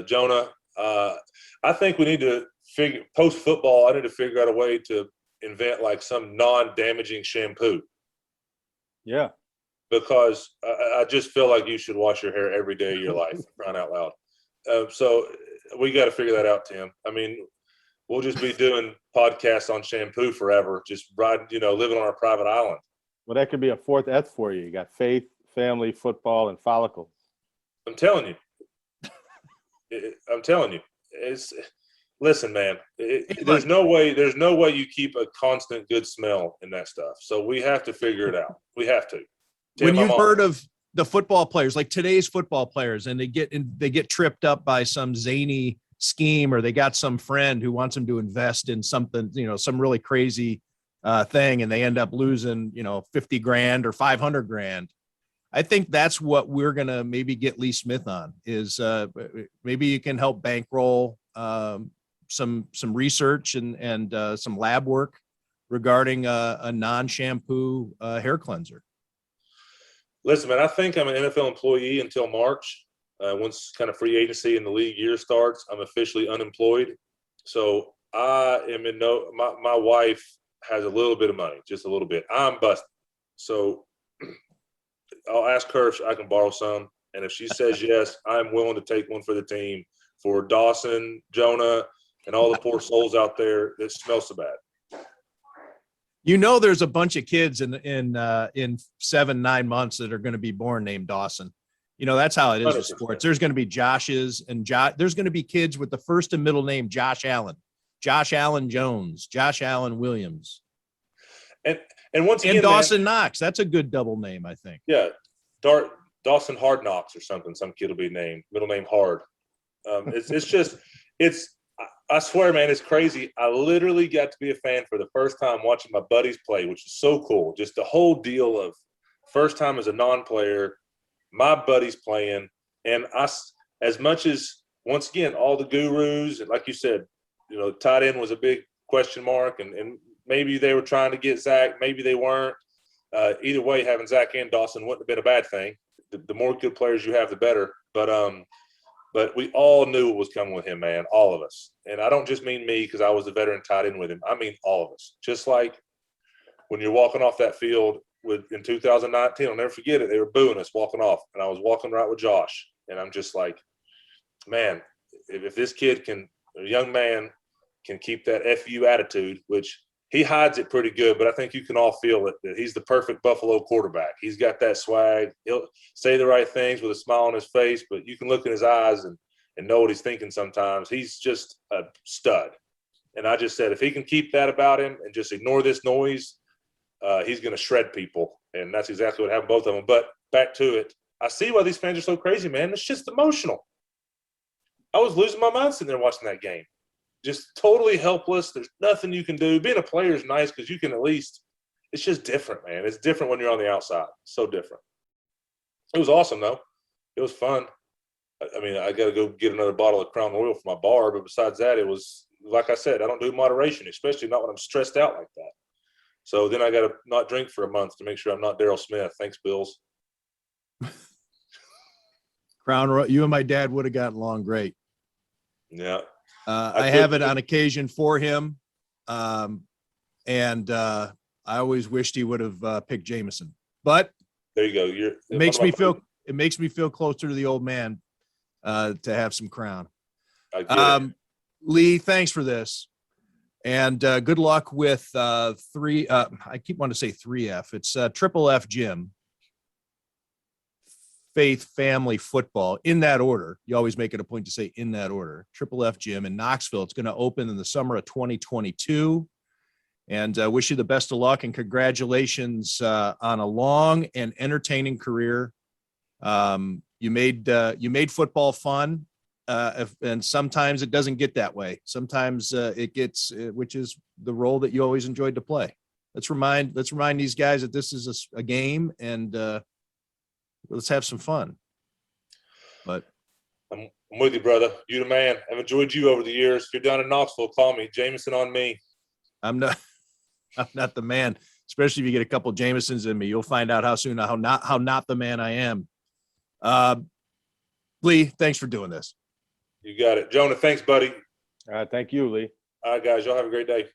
Jonah, I think we need to post football. I need to figure out a way to invent like some non-damaging shampoo. Yeah. Because I just feel like you should wash your hair every day of your life, crying out loud. So we got to figure that out, Tim. I mean, we'll just be doing podcasts on shampoo forever, just riding, living on our private island. Well, that could be a 4th F for you. You got faith, family, football, and follicles. I'm telling you. Listen, man, there's no way you keep a constant good smell in that stuff. So we have to figure it out. We have to. When you've heard of the football players, like today's football players, and they get tripped up by some zany scheme, or they got some friend who wants them to invest in something, some really crazy thing, and they end up losing, $50,000 or $500,000. I think that's what we're going to maybe get Lee Smith on is maybe you can help bankroll some research and some lab work regarding a non-shampoo hair cleanser? Listen, man, I think I'm an NFL employee until March. Once kind of free agency and the league year starts, I'm officially unemployed. So I am in my wife has a little bit of money, just a little bit. I'm busted. So I'll ask her if I can borrow some. And if she says yes, I'm willing to take one for the team for Dawson, Jonah, and all the poor souls out there that smell so bad. You know, there's a bunch of kids in 7-9 months that are going to be born named Dawson. You know, that's how it is with 100%. sports. There's going to be Joshes and there's going to be kids with the first and middle name Josh Allen Jones, Josh Allen Williams, And once again, and Dawson Knox. That's a good double name, I think. Yeah, Dawson Hard Knox or something. Some kid will be named middle name Hard. I swear, man, it's crazy. I literally got to be a fan for the first time watching my buddies play, which is so cool. Just the whole deal of first time as a non-player, my buddies playing, and as much as, once again, all the gurus, and like you said, you know, tight end was a big question mark, and maybe they were trying to get Zach, maybe they weren't. Either way, having Zach and Dawson wouldn't have been a bad thing. The more good players you have, the better. But we all knew what was coming with him, man, all of us. And I don't just mean me because I was a veteran tight end with him. I mean all of us. Just like when you're walking off that field in 2019, I'll never forget it. They were booing us walking off, and I was walking right with Josh. And I'm just like, man, if this kid a young man can keep that FU attitude, which he hides it pretty good, but I think you can all feel it, that he's the perfect Buffalo quarterback. He's got that swag. He'll say the right things with a smile on his face, but you can look in his eyes and know what he's thinking sometimes. He's just a stud. And I just said, if he can keep that about him and just ignore this noise, he's going to shred people. And that's exactly what happened to both of them. But back to it, I see why these fans are so crazy, man. It's just emotional. I was losing my mind sitting there watching that game. Just totally helpless. There's nothing you can do. Being a player is nice because you can at least – it's just different, man. It's different when you're on the outside. So different. It was awesome, though. It was fun. I mean, I got to go get another bottle of Crown Royal for my bar, but besides that, it was – like I said, I don't do moderation, especially not when I'm stressed out like that. So then I got to not drink for a month to make sure I'm not Daryl Smith. Thanks, Bills. Crown Royal, you and my dad would have gotten along great. Yeah. I have it on occasion for him. And I always wished he would have picked Jameson, but there you go. It makes me feel closer to the old man to have some Crown. I get it. Lee, thanks for this. And good luck with I keep wanting to say 3F. It's Triple F Gym. Faith, family, football, in that order. You always make it a point to say in that order. Triple F Gym in Knoxville. It's going to open in the summer of 2022. And wish you the best of luck and congratulations on a long and entertaining career. You made football fun, and sometimes it doesn't get that way. Sometimes it gets, which is the role that you always enjoyed to play. Let's remind these guys that this is a game, and let's have some fun. But I'm with you, brother. You the man. I've enjoyed you over the years. If you're down in Knoxville, call me. Jameson on me. I'm not the man, especially if you get a couple Jamesons in me. You'll find out how soon how not the man I am. Lee, thanks for doing this. You got it. Jonah, thanks, buddy. Thank you, Lee. All right, guys. Y'all have a great day.